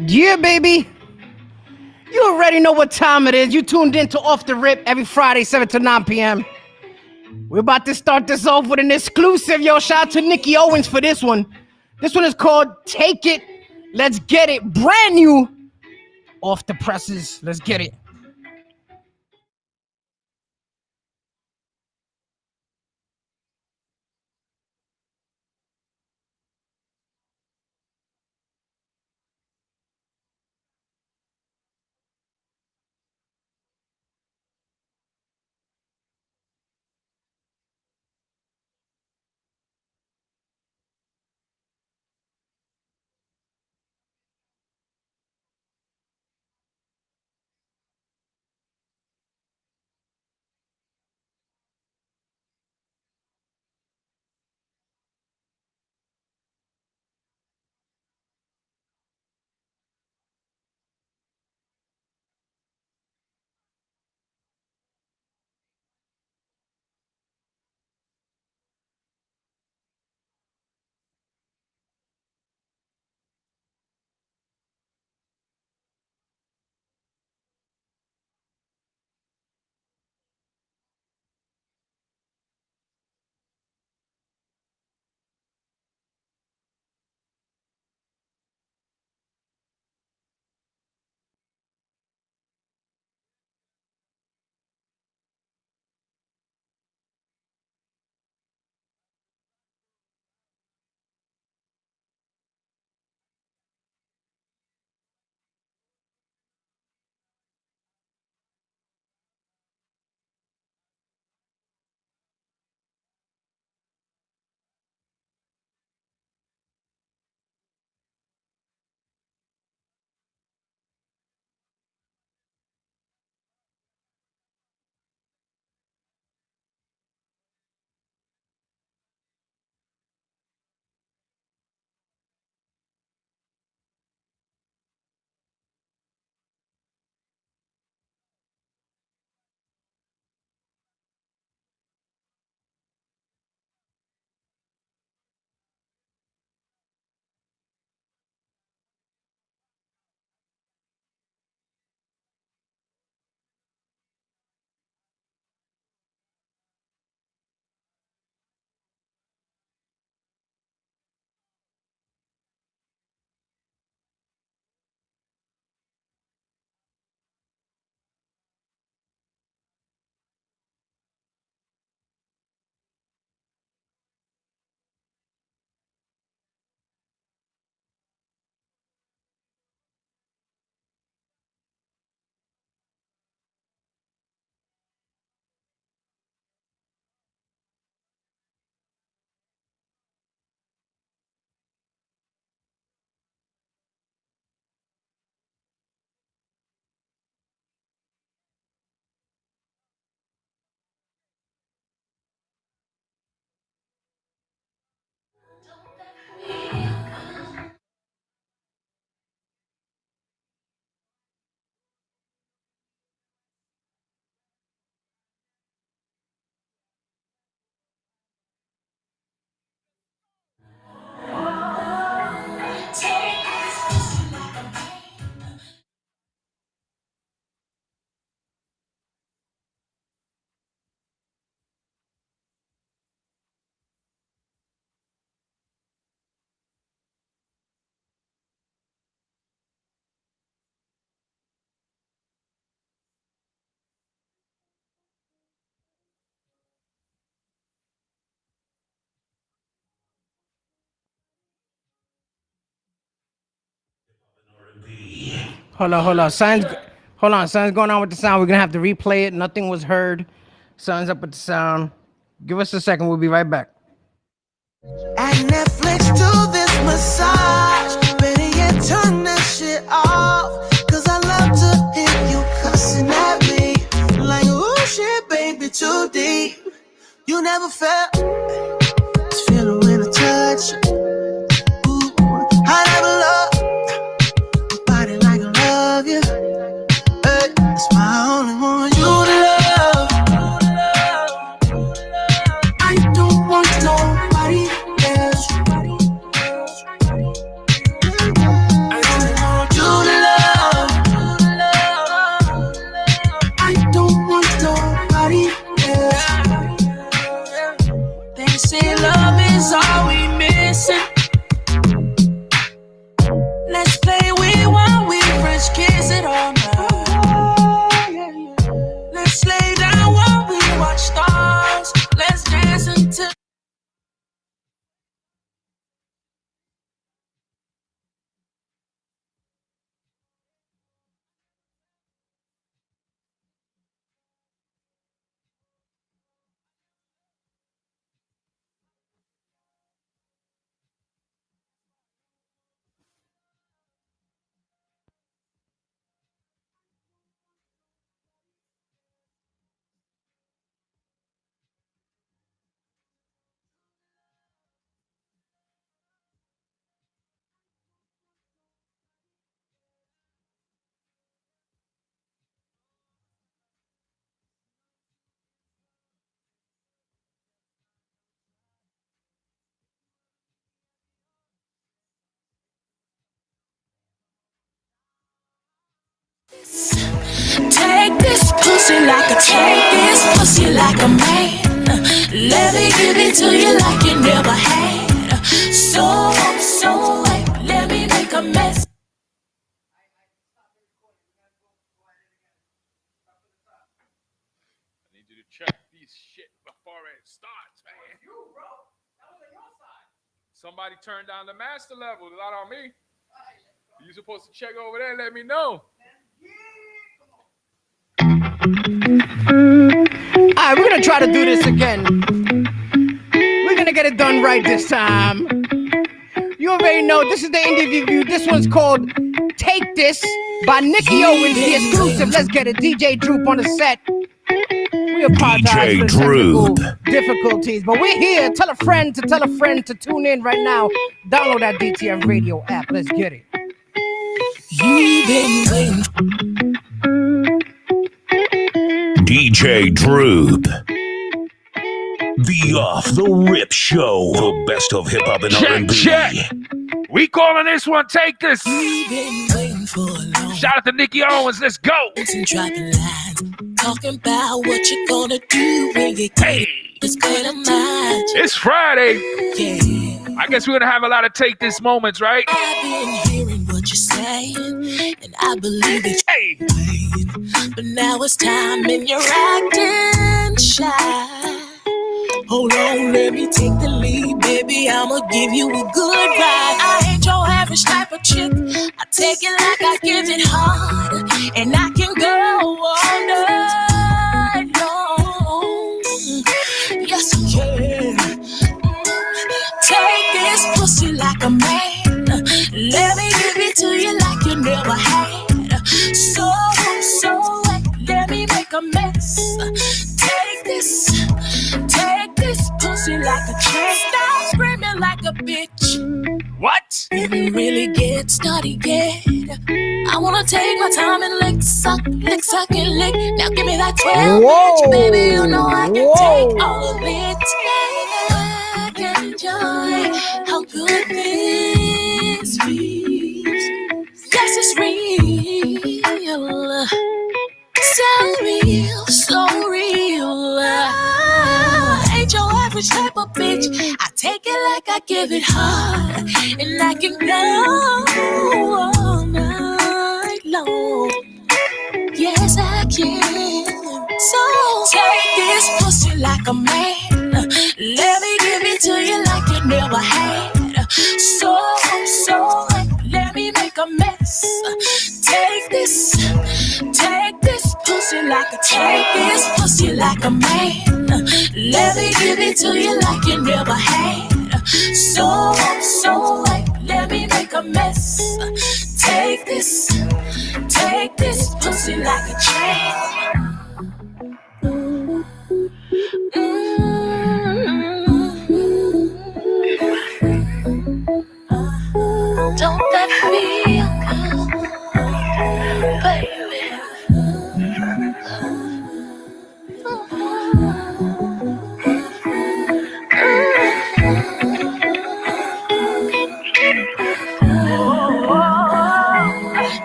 Yeah, baby. You already know what time it is. You tuned in to Off the Rip every Friday, 7 to 9 p.m. We're about to start this off with an exclusive. Yo, shout out to Nikki Owens for this one. This one is called Take It, Let's Get It. Brand new off the presses. Let's get it. Hold on. Something's going on with the sound. We're gonna have to replay it. Nothing was heard. Something's up with the sound. Give us a second. We'll be right back. At Netflix, do this massage. Better yet, turn that shit off. Cause I love to hear you cussing at me. Like, oh shit, baby, too deep. You never felt this feeling when I touch you. Ooh, I never loved a body like I love you. Hey, it's my only one. You to love. I don't want nobody else. I only want you Take this pussy like a take this pussy like a man. Let me give it to you like you never had. So wait, let me make a mess. I need you to check these shit before it starts, man. You, bro. That was on your side. Somebody turned down the master level. It's not on me. You supposed to check over there and let me know. Alright, we're gonna try to do this again. We're gonna get it done right this time. You already know this is the interview. This one's called Take This by Nicky Owens, the exclusive. Let's get it. DJ Droop on the set. We apologize for the technical difficulties, but we're here. Tell a friend to tune in right now. Download that DTF radio app. Let's get it. You've been waiting. DJ Droop. The Off the Rip Show. The best of hip hop and R&B. Check. We calling this one Take This. You've been waiting for a long Shout out to Nicky Owens. Let's go. and dropping lines, talking about what you're gonna do when you get Hey, it's gonna mind. it's Friday. Yeah, I guess we're gonna have a lot of Take This moments, right? I've been hearing what you're saying, and I believe that Hey, you're playing. But now it's time, and you're acting shy. Hold on, let me take the lead, baby. I'ma give you a good ride. I ain't your average type of chick. I take it like I give it hard, and I can go all night long. Yes, I can. Take this pussy like a man. Let me give it to you like you never had. So let me make a mess. Take this pussy like a train. Stop screaming like a bitch. what? Didn't really get started yet. I wanna take my time and lick, suck, and lick. Now give me that 12 inch, baby. You know I can take all of it. I can enjoy how good this feels. Yes, it's real. So real. Ain't your average type of bitch. I take it like I give it hard, and I can go all night long. Yes, I can. So take this pussy like a man. Let me give it to you like you never had. So let me make a mess. Take this pussy like a man. Let me give it to you like you never had. So let me make a mess. Take this pussy like a train. Don't that feel good, baby?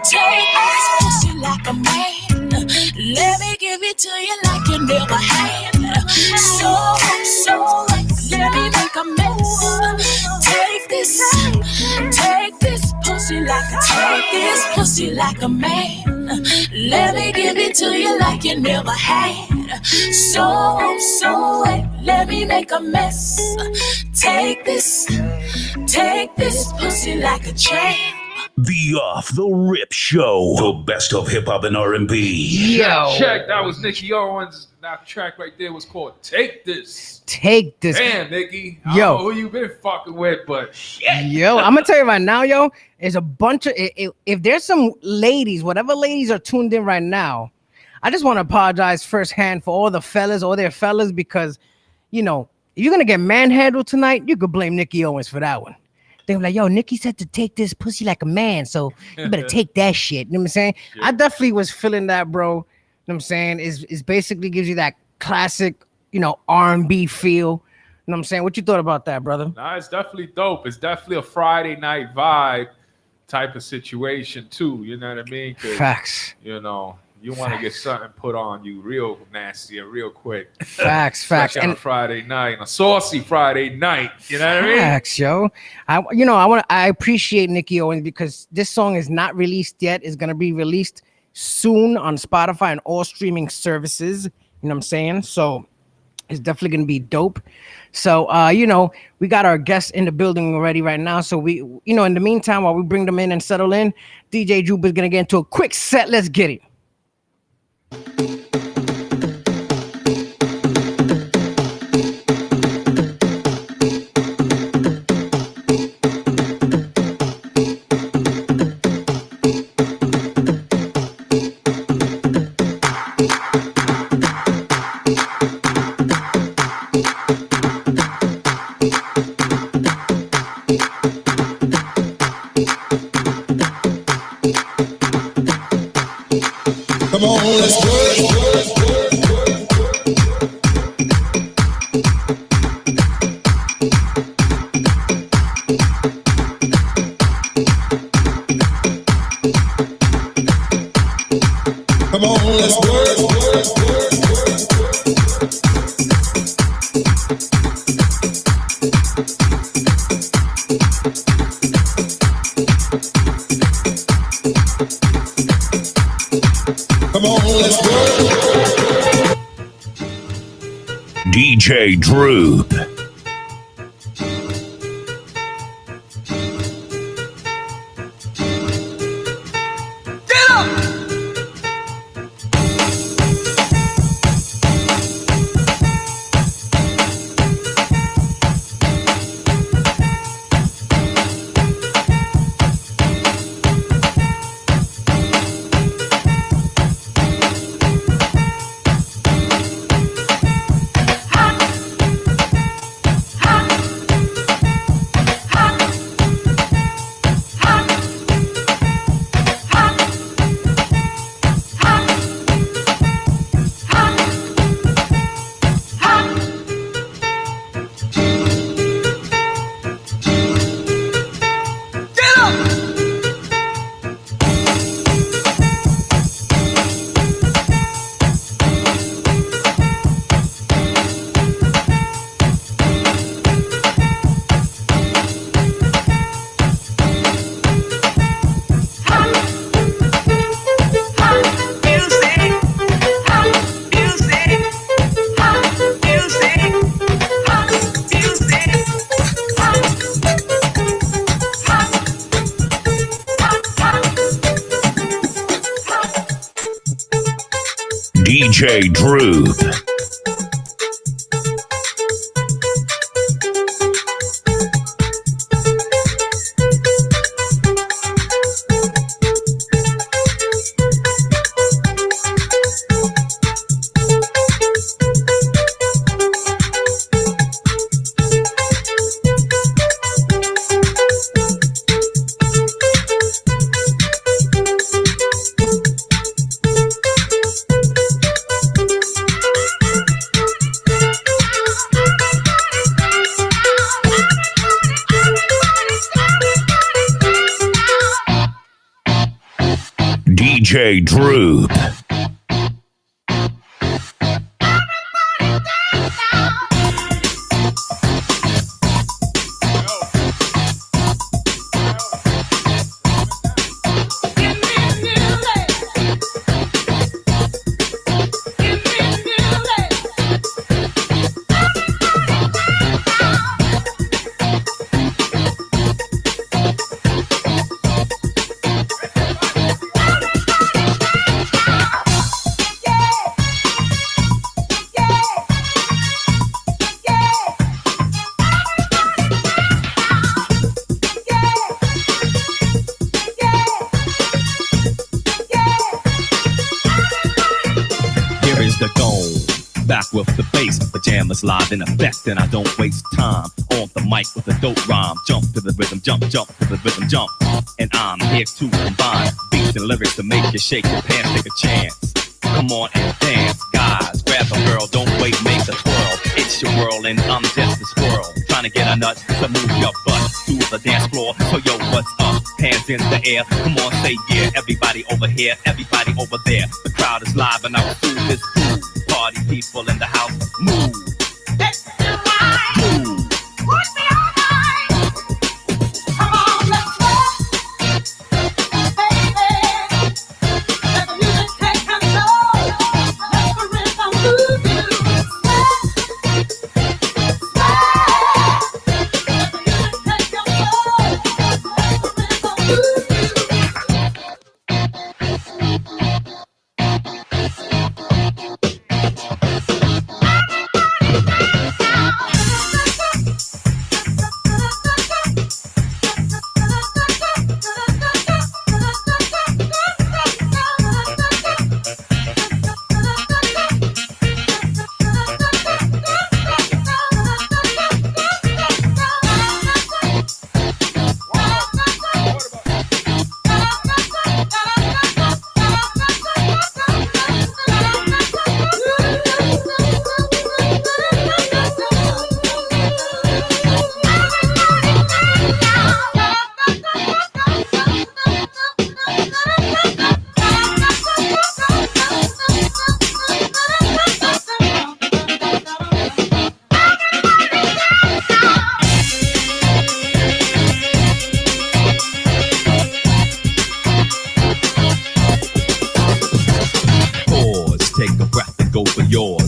Take this pussy like a man. Let me give it to you like you never had. So let me make a mess. Take this pussy like a man. Let me give it to you like you never had. So let me make a mess. Take this pussy like a champ. The Off the Rip Show. The best of hip hop and R&B. Yo. Check. That was Nicky Owens. That track right there was called Take This. Take this. Damn, Nicky. I Yo. don't know who you been fucking with, but shit. Yo, I'm gonna tell you right now, yo, there's a bunch of if there's some ladies, whatever ladies are tuned in right now, I just want to apologize firsthand for all the fellas, all their fellas, because you know, if you're gonna get manhandled tonight, you could blame Nicky Owens for that one. They were like, yo, Nicky said to take this pussy like a man, so you better take that shit. You know what I'm saying? Yeah. I definitely was feeling that, bro. You know what I'm saying? Is basically gives you that classic, you know, R&B feel. You know what I'm saying? What you thought about that, brother? Nah, it's definitely dope. It's definitely a Friday night vibe type of situation too. You know what I mean? 'Cause, Facts. you know, You want to get something put on you real nasty and real quick. Facts. Especially on a Friday night, on a saucy Friday night. You know what I mean? Facts, yo. I appreciate Nicky Owens because this song is not released yet. It's gonna be released soon on Spotify and all streaming services. You know what I'm saying? So it's definitely gonna be dope. So we got our guests in the building already right now. So we, in the meantime, while we bring them in and settle in, DJ Droop is gonna get into a quick set. Let's get it. Come on, let's work. Come on, let's work. Come on, let's work. DJ Droop. DJ Droop. DJ Droop. With the bass, pajamas live in effect, and I don't waste time on the mic with a dope rhyme. Jump to the rhythm, jump to the rhythm, jump. And I'm here to combine beats and lyrics to make you shake your pants, take a chance. Come on and dance, guys. Grab a girl, don't wait, make a twirl. It's it's your world, and I'm just a squirrel trying to get a nut to move your butt to the dance floor. So yo, what's up? Hands in the air, come on, say yeah. Everybody over here, everybody over there. The crowd is live, and our food is cool. Party people in the house, move. Move.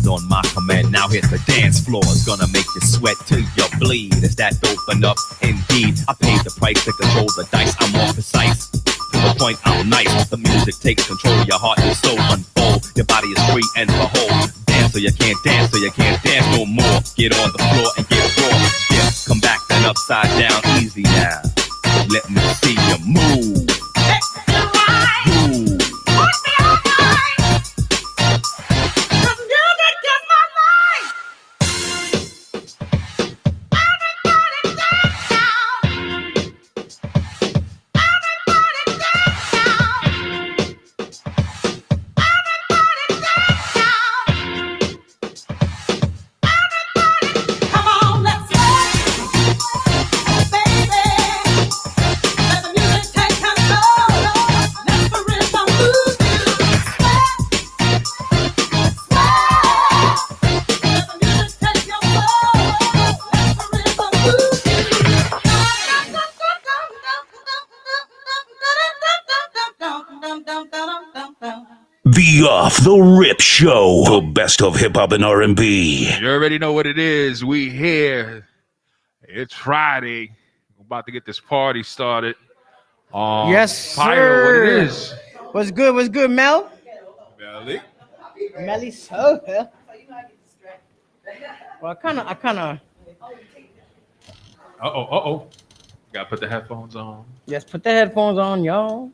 On my command, now hit the dance floor. It's gonna make you sweat till you bleed. Is that open up? Indeed, I paid the price to control the dice. I'm more precise. To the point, I'm nice. The music takes control. Your heart and soul unfold. Your body is free and behold. Dance so you can't dance, so you can't dance no more. Get on the floor and get raw. Yeah, come back then upside down, easy now. Let me see you move. Move. The Off the Rip Show, the best of hip hop and R&B. You already know what it is. We here. It's Friday. We're about to get this party started. Yes, Fire, sir. what it is. What's good? What's good, Mel? Melly. Melly Soda. Well, I kind of. Uh-oh. Gotta put the headphones on. Yes, put the headphones on, y'all.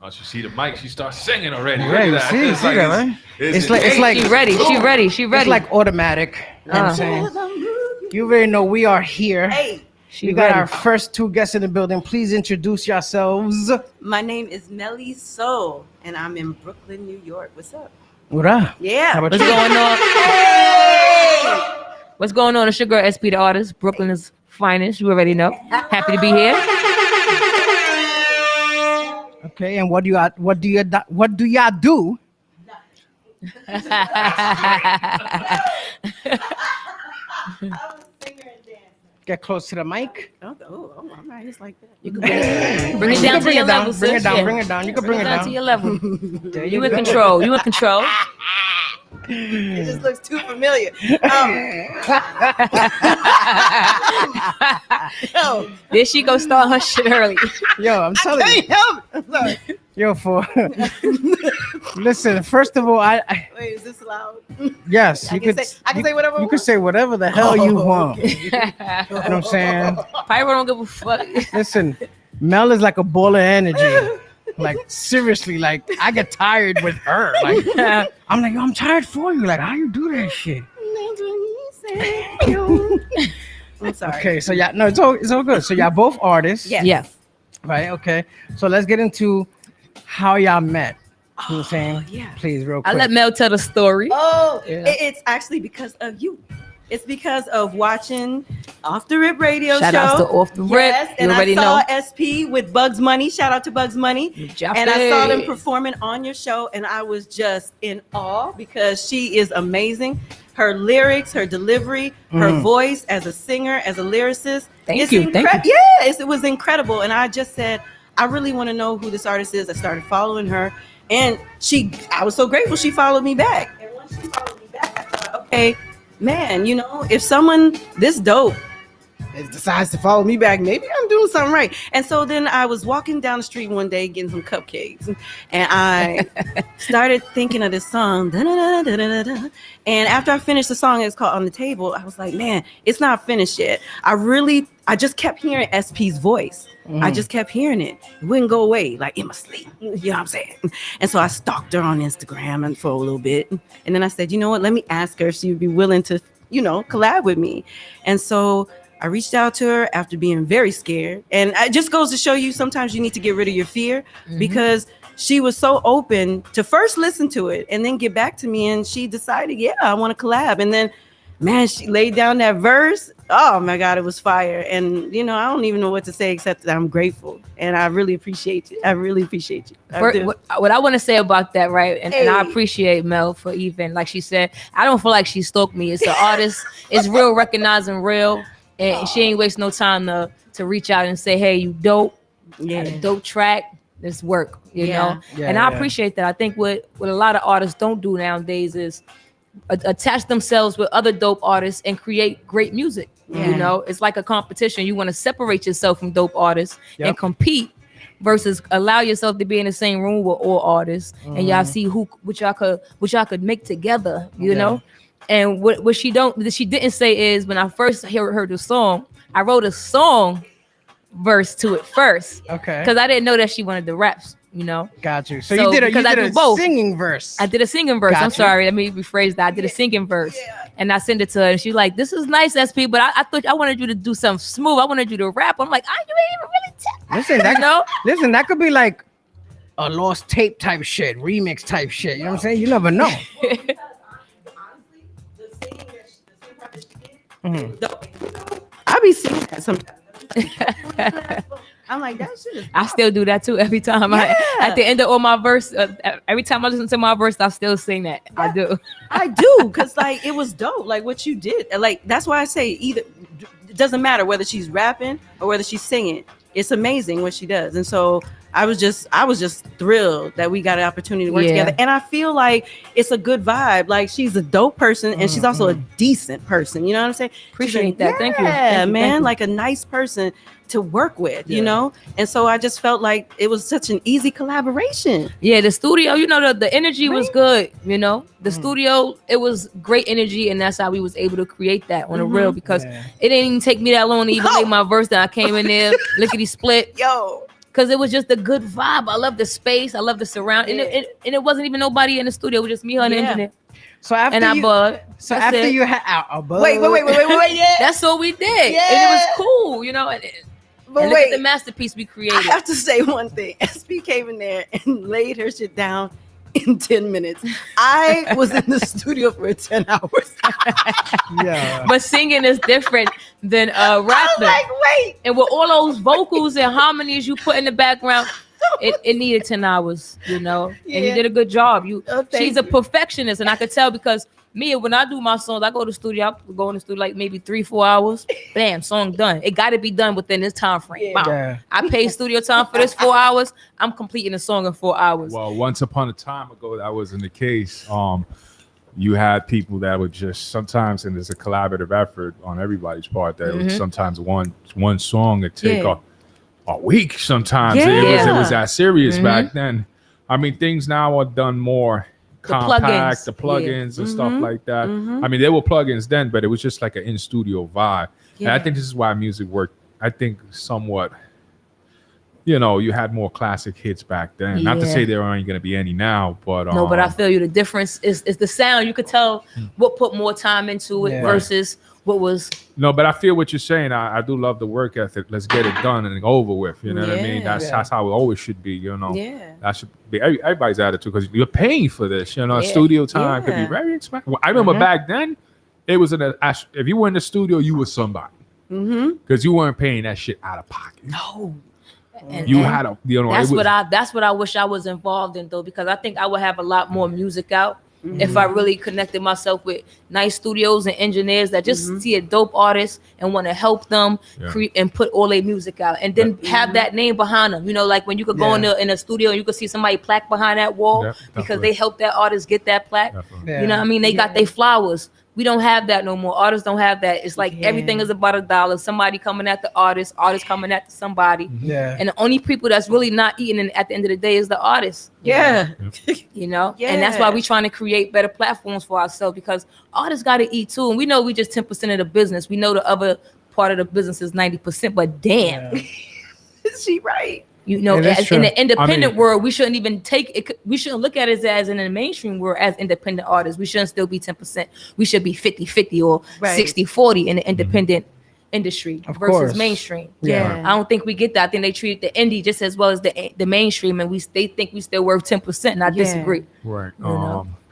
Once you see the mic, she starts singing already. Yeah, Look at you that. see that, man? It's like She ready. it's like automatic. You know what I'm saying? You already know we are here. She We got ready. our first two guests in the building. Please introduce yourselves. My name is Melly Soul, and I'm in Brooklyn, New York. What's up? What up? Yeah. How about What's you? going on? What's going on? It's your girl SP the artist. Brooklyn is finest. You already know. Happy to be here. Okay, and what do y'all do? Get close to the mic. Oh, all right. It's like that. You can bring it down to Bring your it down. level, Bring sis. it down. Yeah. Bring it down. You can bring it to down. your level. There You you in go. control. You in control. It just looks too familiar. There she go start her shit early. Yo, I'm telling you. I'm sorry. Yo, listen. First of all, I Wait, is this loud? yes, I you can could. say whatever. You could say whatever the hell you want. You know what I'm saying? Pyro don't give a fuck. Listen, Mel is like a ball of energy. Like seriously, like I get tired with her. Like I'm like, yo, I'm tired for you. Like, how you do that shit? I'm sorry. Okay, so yeah, no, it's all good. So y'all both artists, Yes. Yes. right? Okay, so let's get into how y'all met. know what I'm saying? yeah. Please, real I quick. let Mel tell the story. Oh, Yeah. it's actually because of you. It's because of watching Off the Rip radio Shout show. outs to Off the Rip. Yes, You and I already saw know. SP with Bugs Money. Shout out to Bugs Money. And I saw them performing on your show, and I was just in awe because she is amazing. Her lyrics, her delivery, her voice as a singer, as a lyricist. Thank you. Yes, it was incredible. And I just said, I really want to know who this artist is. I started following her, and I was so grateful she followed me back. And once she followed me back, I thought, okay, man, you know, if someone this dope decides to follow me back, maybe I'm doing something right. And so then I was walking down the street one day getting some cupcakes, and I started thinking of this song. Da-da-da-da-da-da. And after I finished the song, it's called On the Table. I was like, man, it's not finished yet. I just kept hearing SP's voice. I just kept hearing it. It wouldn't go away, like in my sleep. You know what I'm saying? And so I stalked her on Instagram and for a little bit. And then I said, you know what? Let me ask her if she would be willing to, you know, collab with me. And so I reached out to her after being very scared. And it just goes to show you sometimes you need to get rid of your fear, because she was so open to first listen to it and then get back to me. And she decided, yeah, I want to collab. And then, man, she laid down that verse. Oh my God, it was fire. And, you know, I don't even know what to say except that I'm grateful. And I really appreciate you. I really appreciate you. I do. What I want to say about that, right? And I appreciate Mel for even, like she said, I don't feel like she stalked me. It's an artist. It's real, recognizing real. And she ain't waste no time to reach out and say, hey, you dope. Yeah. Dope track. This work, you know? Yeah, and I appreciate that. I think what a lot of artists don't do nowadays is attach themselves with other dope artists and create great music. You know, it's like a competition. You want to separate yourself from dope artists and compete versus allow yourself to be in the same room with all artists and y'all see what y'all could make together, you know? And what she didn't say is, when I first heard the song, I wrote a song verse to it first. Okay. Because I didn't know that she wanted the raps, you know? Got you. So you did a both. singing verse. I did a singing verse. I'm Gotcha. sorry. Let me rephrase that. I did a singing verse. And I sent it to her. And she's like, this is nice, SP, but I thought I wanted you to do something smooth. I wanted you to rap. I'm like, you ain't even really Listen, that could be like a lost tape type shit, remix type shit. You know what I'm saying? You never know. I be singing that sometimes. I'm like, that shit is I still do that too every time. At the end of all my verse, every time I listen to my verse, I still sing that. I do. I do, because like it was dope, like what you did. Like that's why I say either it doesn't matter whether she's rapping or whether she's singing. It's amazing what she does. And so I was just thrilled that we got an opportunity to work together. And I feel like it's a good vibe. Like she's a dope person and she's also a decent person. You know what I'm saying? Appreciate that. Thank you. Yeah, Thank you. man. Thank you. Like a nice person to work with, you know? And so I just felt like it was such an easy collaboration. Yeah, the studio, you know, the energy was good, you know? The studio, it was great energy, and that's how we was able to create that on the real, because it didn't even take me that long to even make my verse that I came in there, lickety split. Yo. Because it was just a good vibe. I love the space. I love the surround. And it wasn't even nobody in the studio. It was just me, her, and the engineer. So after And I bud. So after you had Wait, yeah. That's what we did. And it was cool, you know? And look at the masterpiece we created. I have to say one thing. SP came in there and laid her shit down in 10 minutes. I was in the studio for 10 hours. But singing is different than rapping. I was like, wait. And with all those vocals and harmonies you put in the background, it needed 10 hours, you know? And you did a good job. She's a perfectionist, and I could tell, because me, when I do my songs, I go to the studio, I go in the studio like maybe 3-4 hours. Bam, song done. It got to be done within this time frame. Wow. I paid studio time for this 4 hours. I'm completing the song in 4 hours. Well, once upon a time ago, that wasn't the case. You had people that would just sometimes, and there's a collaborative effort on everybody's part, that would sometimes one song would take a week sometimes. It was that serious back then. I mean, things now are done more compact, the plugins and stuff like that. I mean, there were plugins then, but it was just like an in-studio vibe. And I think this is why music worked, I think, somewhat, you know, you had more classic hits back then. Not to say there aren't going to be any now, but no, but I feel you. The difference is the sound. You could tell what put more time into it versus what was No, but I feel what you're saying. I do love the work ethic. Let's get it done and over with. You know what I mean? That's how it always should be. You know, that should be everybody's attitude because you're paying for this. You know, studio time could be very expensive. I remember back then, it was if you were in the studio, you were somebody because you weren't paying that shit out of pocket. no. Had a That's what I wish I was involved in though, because I think I would have a lot more music out if I really connected myself with nice studios and engineers that just see a dope artist and want to help them create and put all their music out, and then have that name behind them. You know, like when you could go in a studio and you could see somebody plaque behind that wall because they helped that artist get that plaque. You know what I mean? They got their flowers. We don't have that no more. Artists don't have that. It's like everything is about $1. Somebody coming at the artist coming at somebody. Yeah. And the only people that's really not eating at the end of the day is the artist. Yeah. You know? And that's why we're trying to create better platforms for ourselves, because artists got to eat too. And we know we just 10% of the business. We know the other part of the business is 90%, but damn. Is she right? You know, in the independent world, we shouldn't even take it. We shouldn't look at it as in the mainstream world as independent artists. We shouldn't still be 10%. We should be 50-50 or 60-40 in the independent industry versus mainstream. Yeah. I don't think we get that. I think they treat the indie just as well as the mainstream, and they think we still worth 10%. And I disagree. Right.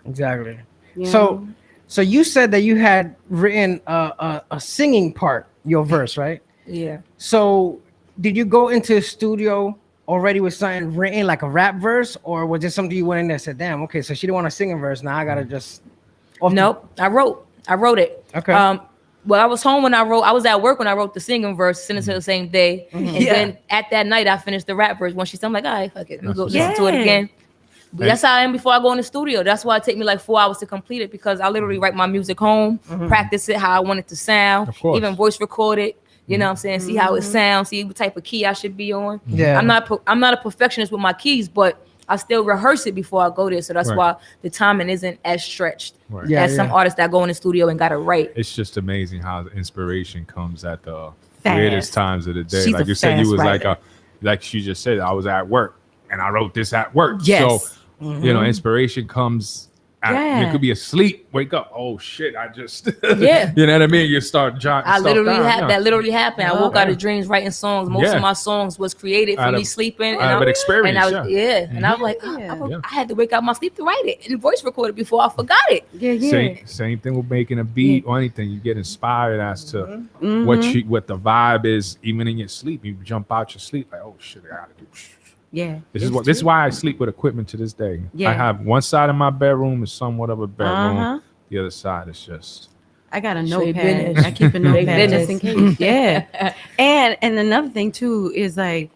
Exactly. Yeah. So you said that you had written a singing part, your verse, right? Yeah. So did you go into a studio already with something written, like a rap verse, or was it something you went in there and said, damn, okay, so she didn't want to sing a verse, now I gotta just Nope. I wrote it. Okay. Well, I was home when I was at work when I wrote the singing verse, sent it to the same day. And then at that night I finished the rap verse. When she said, I'm like, all right, fuck it. Let me go listen to it again. But that's how I am before I go in the studio. That's why it take me like 4 hours to complete it, because I literally write my music home, practice it how I want it to sound, even voice record it. You know what I'm saying? See how it sounds, see what type of key I should be on. Yeah. I'm not a perfectionist with my keys, but I still rehearse it before I go there. So that's why the timing isn't as stretched as some artists that go in the studio and got it right. It's just amazing how the inspiration comes at the weirdest times of the day. She's like you said, you was like she just said, I was at work and I wrote this at work. Yes. So, you know, inspiration comes. You could be asleep, wake up. Oh shit! I just you know what I mean. You start jotting. That literally happened. I woke out of dreams writing songs. Most of my songs was created for me sleeping. Out of an experience. And I was like, I had to wake out my sleep to write it and voice record it before I forgot it. Same thing with making a beat or anything. You get inspired as to what the vibe is, even in your sleep. You jump out your sleep like, oh shit, I gotta do. This is why I sleep with equipment to this day. I have one side of my bedroom is somewhat of a bedroom. The other side is just. I got a notepad. I keep a notepad just in case. Yeah. And another thing too is like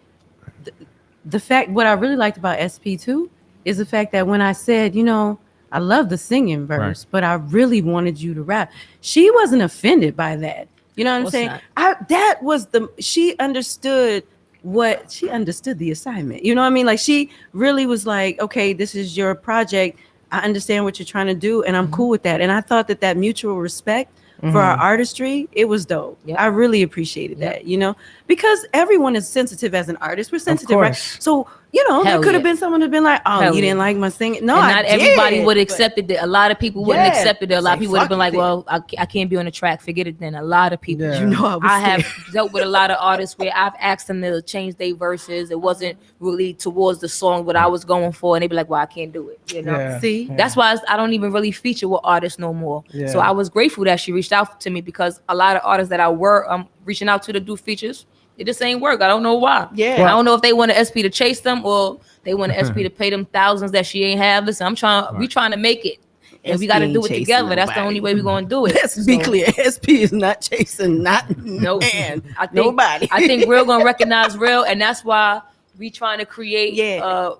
the fact, what I really liked about SP too is the fact that when I said, you know, I love the singing verse, but I really wanted you to rap, she wasn't offended by that. You know what I'm saying? She understood the assignment. You know what I mean? Like she really was like, okay, this is your project. I understand what you're trying to do, and I'm cool with that. And I thought that mutual respect for our artistry, it was dope. I really appreciated that, you know, because everyone is sensitive as an artist. We're sensitive, right? So, you know, there could have been someone who'd been like, oh, you didn't like my singing. No, and not everybody would have accepted it. A lot of people wouldn't accept it. A lot of people would have been like, well, I can't be on the track. Forget it then. A lot of people. You know, I have dealt with a lot of artists where I've asked them to change their verses. It wasn't really towards the song what I was going for. And they'd be like, well, I can't do it. You know? See? That's why I don't even really feature with artists no more. So I was grateful that she reached out to me, because a lot of artists that I were reaching out to do features, it just ain't work. I don't know why. I don't know if they want an SP to chase them or they want an SP to pay them thousands that she ain't have. Listen, we trying to make it. And we got to do it together. That's the only way we're going to do it. Let's be clear. SP is not chasing nobody. I think real going to recognize real. And that's why we trying to create a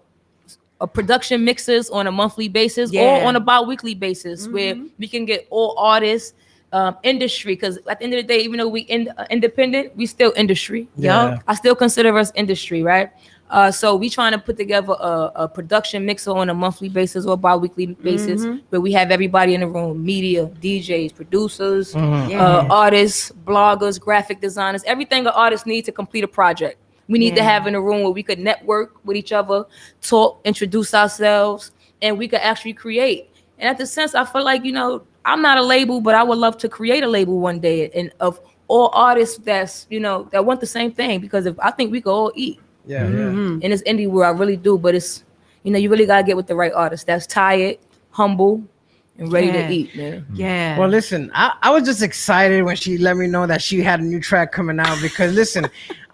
production mixes on a monthly basis or on a bi-weekly basis where we can get all artists, industry, because at the end of the day, even though we independent, we still industry. I still consider us industry, right? So we trying to put together a production mixer on a monthly basis or bi-weekly basis where we have everybody in the room: media, DJs, producers, artists, bloggers, graphic designers, everything an artist needs to complete a project. We need to have in a room where we could network with each other, talk, introduce ourselves, and we could actually create. And at the sense, I feel like, you know, I'm not a label, but I would love to create a label one day, and of all artists that's that want the same thing, because if I think we could all eat. Yeah, In this indie world, I really do. But it's you really gotta get with the right artist that's tired, humble, and ready to eat, man. Yeah. Well, listen, I was just excited when she let me know that she had a new track coming out because listen,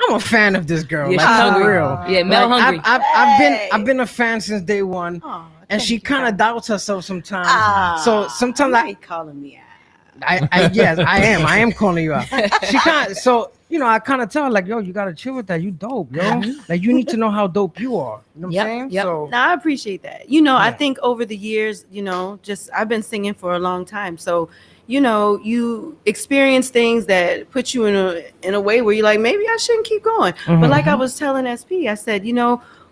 I'm a fan of this girl. Yeah, like she's for hungry. real. Yeah, Mel Like, hungry. I've been a fan since day one, and she kind of doubts herself sometimes. So sometimes I calling me out. yes, I am calling you out. She kind so I kind of tell her like, yo, you gotta chill with that. You dope, yo. Like you need to know how dope you are. You know what I'm saying? Yep. So Now I appreciate that. I think over the years, just I've been singing for a long time. So, you experience things that put you in a way where you're like, maybe I shouldn't keep going. But like I was telling SP, I said,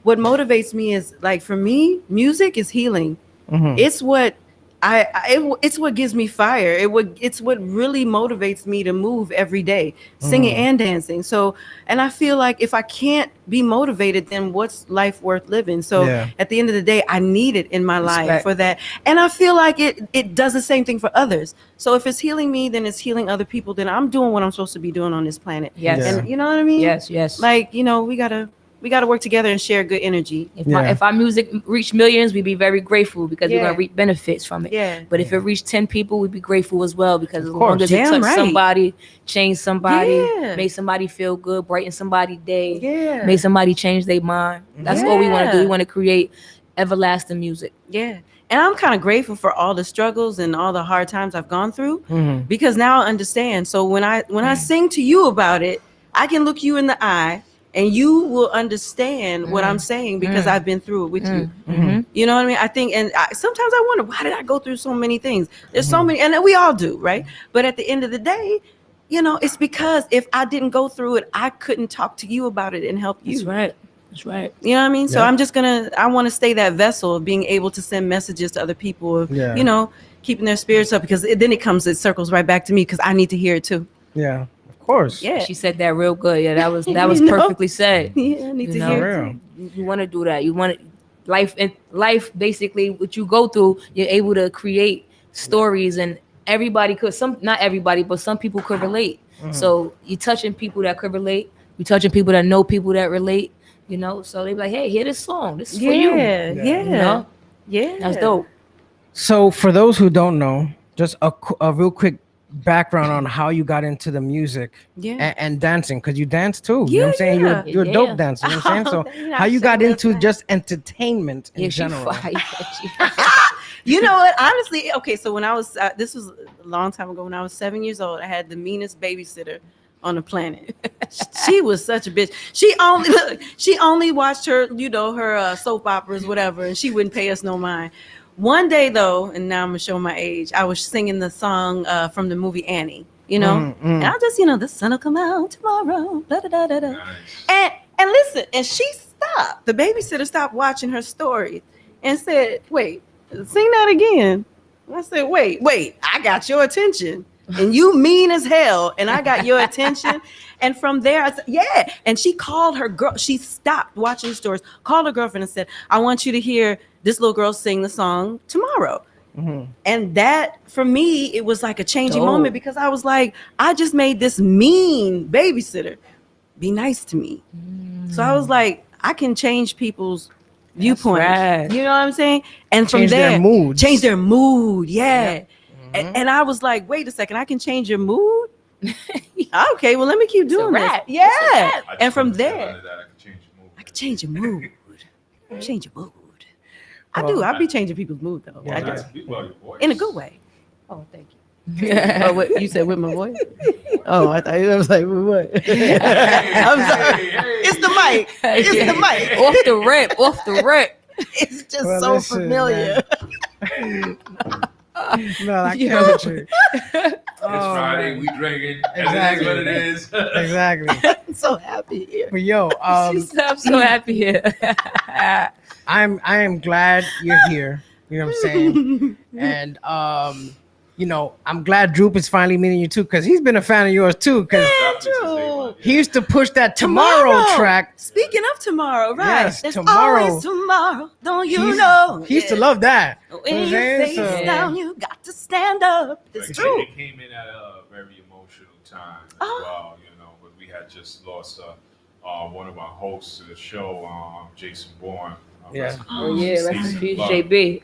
what motivates me is like for me, music is healing. It's what it's what gives me fire. It's what really motivates me to move every day, singing and dancing. So, and I feel like if I can't be motivated, then what's life worth living? So at the end of the day, I need it in my life for that. And I feel like it does the same thing for others. So if it's healing me, then it's healing other people. Then I'm doing what I'm supposed to be doing on this planet. Yes. And you know what I mean? Yes. Like, we gotta work together and share good energy. If our music reached millions, we'd be very grateful because we're gonna reap benefits from it. Yeah. But if it reached 10 people, we'd be grateful as well because as course. long as it Damn touched right. somebody, changed somebody, Yeah. made somebody feel good, brightened somebody's day, Yeah. made somebody change their mind. That's all we want to do. We want to create everlasting music. Yeah. And I'm kind of grateful for all the struggles and all the hard times I've gone through because now I understand. So when I sing to you about it, I can look you in the eye and you will understand what I'm saying because I've been through it with you. You know what I mean? I think, and sometimes I wonder, why did I go through so many things? There's so many, and we all do, right? But at the end of the day, it's because if I didn't go through it, I couldn't talk to you about it and help you. That's right. You know what I mean? So I'm just I want to stay that vessel of being able to send messages to other people, of, keeping their spirits up, because then it circles right back to me because I need to hear it too. yeah, of course. Yeah. She said that real good. Yeah, that was perfectly said. Yeah, I need to hear it too. You want to do that. You want life basically what you go through, you're able to create stories, and everybody could, not everybody, but some people could relate. So you're touching people that could relate. You're touching people that know people that relate, so they be like, hey, hear this song. This is for you. Yeah. That's dope. So for those who don't know, just a real quick background on how you got into the music and dancing, because you dance too. You know what I'm saying? You're a dope dancer. You know what I'm saying? So how you got into just entertainment in general? You know what? Honestly, okay. So when I was, this was a long time ago. When I was 7 years old, I had the meanest babysitter on the planet. She was such a bitch. She only watched her, her soap operas, whatever, and she wouldn't pay us no mind. One day though, and now I'm gonna show my age, I was singing the song from the movie Annie, and I just, the sun will come out tomorrow, da, da, da, da, da. Nice. And listen, and she stopped. The babysitter stopped watching her story and said, wait, sing that again. And I said, wait, I got your attention. And you mean as hell, and I got your attention. And from there, I said, yeah. And she called her girl. She stopped watching the stories, called her girlfriend and said, I want you to hear this little girl sing the song tomorrow. And that, for me, it was like a changing moment, because I was like, I just made this mean babysitter be nice to me. So I was like, I can change people's viewpoint. Right. You know what I'm saying? And from Change there, their moods. change their mood. Yeah. And I was like, wait a second, I can change your mood? Okay, well, let me keep doing this. Yeah. And from there, I can change your mood. Change your mood. I do. I'll be changing people's mood, though. I do. In a good way. Oh, thank you. Oh, what you said with my voice? Oh, I thought I was like, with what? I'm sorry. It's the mic. It's the mic. Off the rip. It's just so familiar. No, I can't. It's Friday, we drinking. Exactly. That's what it is. Exactly. I'm so happy here. But yo, I'm so happy here. I am glad you're here. You know what I'm saying? And I'm glad Droop is finally meeting you too, because he's been a fan of yours too. Because he used to push that tomorrow track. Speaking of tomorrow, right? Yes, There's tomorrow. always tomorrow. Don't you know? He used to love that. When you face down, you got to stand. stand up. It's Like, true. It came in at a very emotional time as Oh. well, you know, but we had just lost one of our hosts to the show, Jason Bourne. Yeah. Oh yeah, rest in Season peace, Love. JB.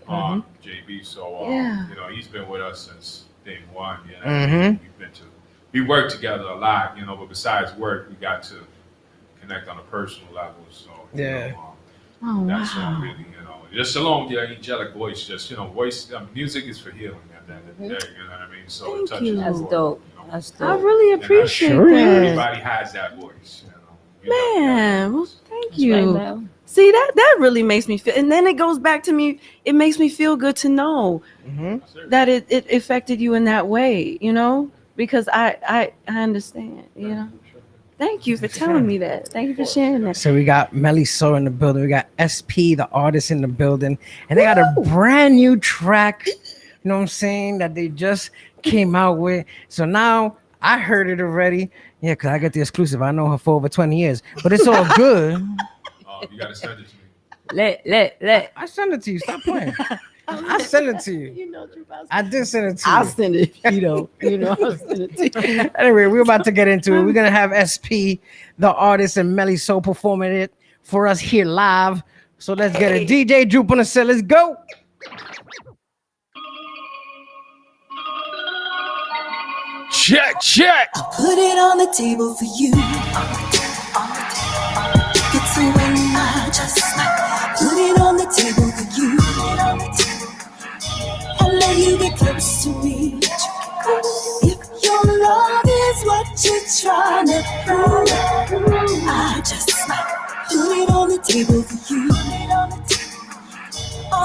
JB. So, Yeah. you know, he's been with us since day one. You know, Mhm. we worked together a lot, you know, but besides work, we got to connect on a personal level. So, you Yeah. know, Oh that song wow. really, you know, just along the angelic voice, just, you know, music is for healing at the end of the day, you know what I mean? So Thank it touches you. the That's Lord, dope. you know. That's I dope. really And appreciate sure that. Everybody has that voice, you know. Man, well, thank That's you. right, Mel. See, that really makes me feel, and then it goes back to me. It makes me feel good to know Mhm. that it affected you in that way, you know, because I understand, you know. Thank you for telling me that. Thank you for sharing that. So we got Melly So in the building. We got SP, the artist, in the building, and they got a brand new track. You know what I'm saying? That they just came out with. So now I heard it already. Yeah, because I got the exclusive. I know her for over 20 years, but it's all good. You got to send it to me. Let. I send it to you. Stop playing. I send it to you. You know, Drew, I did send it to I'll you. send it. You know, I'll send it to you. Anyway, we're about to get into it. We're gonna have SP, the artist, and Melly So performing it for us here live. So let's get it. DJ Droop on the set. Let's go. Check. Put it on the table for you. It's a win, I just put it on the table for you. I let you get close to me. If your love is what you're trying to prove, I just put it on the table for you.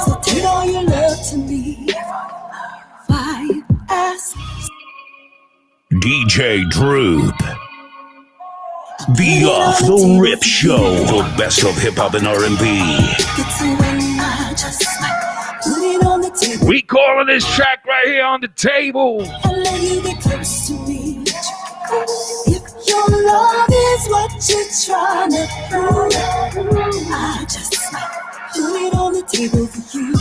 So take all your love to me. Why you ask? DJ Droop. The Off the Rip Show. The best of hip hop and R&B. It's a win, I just put it on the table. We calling this track right here on the table. And let you get close to me. If your love is what you're trying to prove, I just put it on the table for you.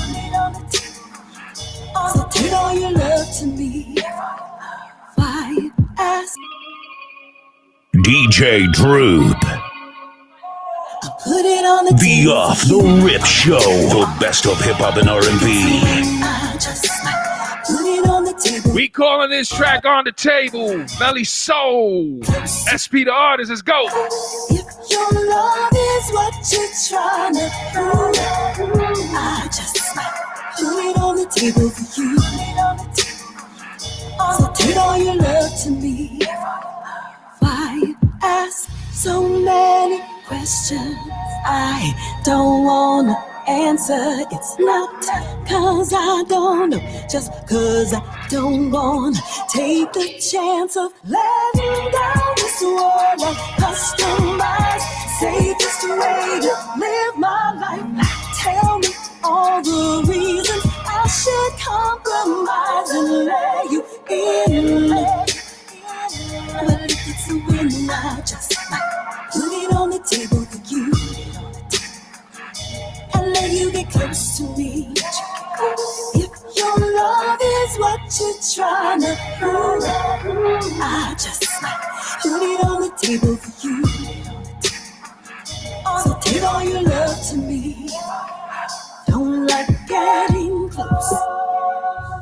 So take all your love to me. Why you ask? DJ Droop. Put it on the The table Off for you. the Rip Show. The best of hip hop and R&B. I just put it on the table. We calling this track on the table. Melly Soul. SP the artist. Let's go. If your love is what you're trying to prove, I just put it on the table for you. So take all your love to me. Why you ask so many questions I don't wanna answer? It's not cause I don't know, just cause I don't wanna take the chance of letting down this world and customize safest way to live my life. Tell me all the reasons I should compromise and let you in. Well, if it's a win, I just put it on the table for you. And let you get close to me. If your love is what you're trying to prove, I just put it on the table for you. So take all your love to me. Don't like getting close,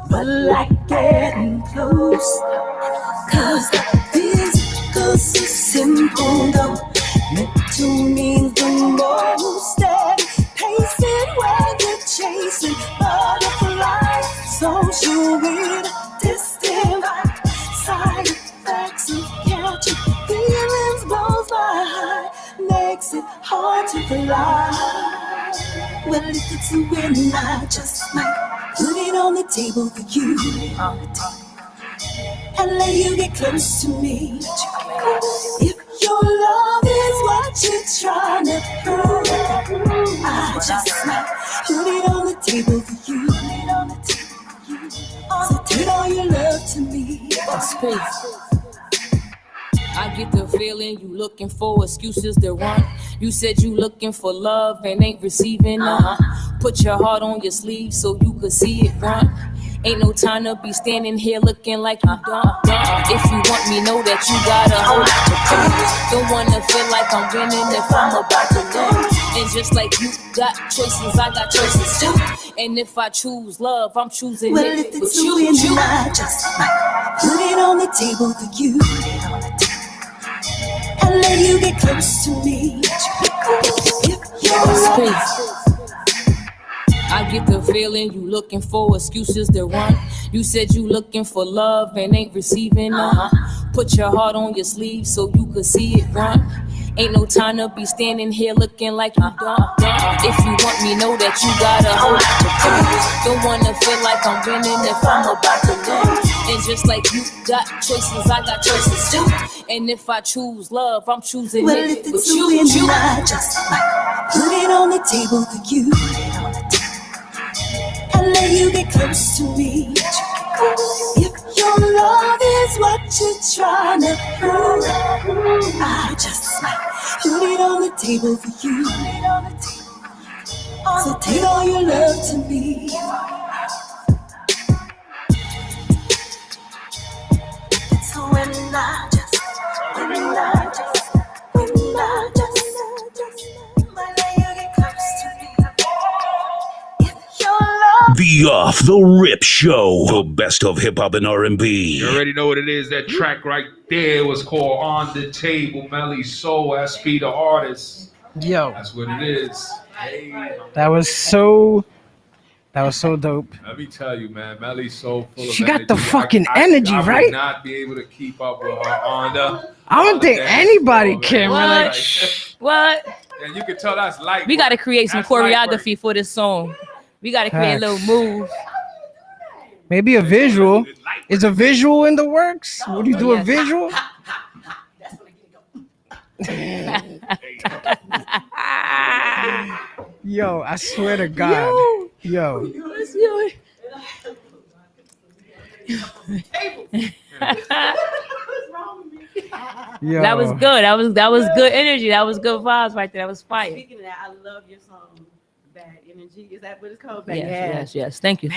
but like getting close. Cause the physical's so simple, though mental means the most. Steady pacing where you're chasing butterflies. Social with a distant vibe. Side effects of catching feelings blows my high. Makes it hard to fly. Well, if it's a win, I just might put it on the table for you. And let you get close to me. If your love is what you're trying to prove, I just might put it on the table for you. So take all your love to me. Space. I get the feeling you looking for excuses to run. You said you looking for love and ain't receiving none. Put your heart on your sleeve so you could see it run. Ain't no time to be standing here looking like you dumb. If you want me, know that you gotta hold it to prove. Don't wanna feel like I'm winning if I'm about to lose. And just like you got choices, I got choices too. And if I choose love, I'm choosing Well, it if with it's you. a win, then I just might put it on the table for you. And let you get close to me. If you're Space. I get the feeling you looking for excuses to run. You said you looking for love and ain't receiving none. Put your heart on your sleeve so you could see it run. Ain't no time to be standing here looking like you dumb. If you want me, know that you gotta hold it to prove. Don't wanna feel like I'm winning if I'm about to lose. And just like you got choices, I got choices too. And if I choose love, I'm choosing well, it if with it's a you. win, then I just might put it on the table for you. And let you get close to me. If your love is what you're trying to prove, I just might put it on the table for you. So take all your love to me. So when I just might let you get close to me. If your love The Off the Rip Show. The best of hip hop and R&B. You already know what it is. That track right there was called On the Table, Melly Soul, SP the artist. Yo, That's what it is. Hey, that was so dope. let me tell you, man, Melly's so full of She energy. got the fucking energy, I right? would not be able to keep up with her on the. I don't think anybody man. can. What? Like, What? And you can tell that's light. We got to create some That's light work. choreography for this song. We got to create a little Facts. move. maybe a visual. Is a visual in the works? Would you do a Yes. visual? Yo, I swear to God. Yo. Let's do it. Yo. That was good. That was good energy. That was good vibes right there. That was fire. Speaking of that, I love your song, Bad Energy. Is that what it's called? Bad Yes. Thank you.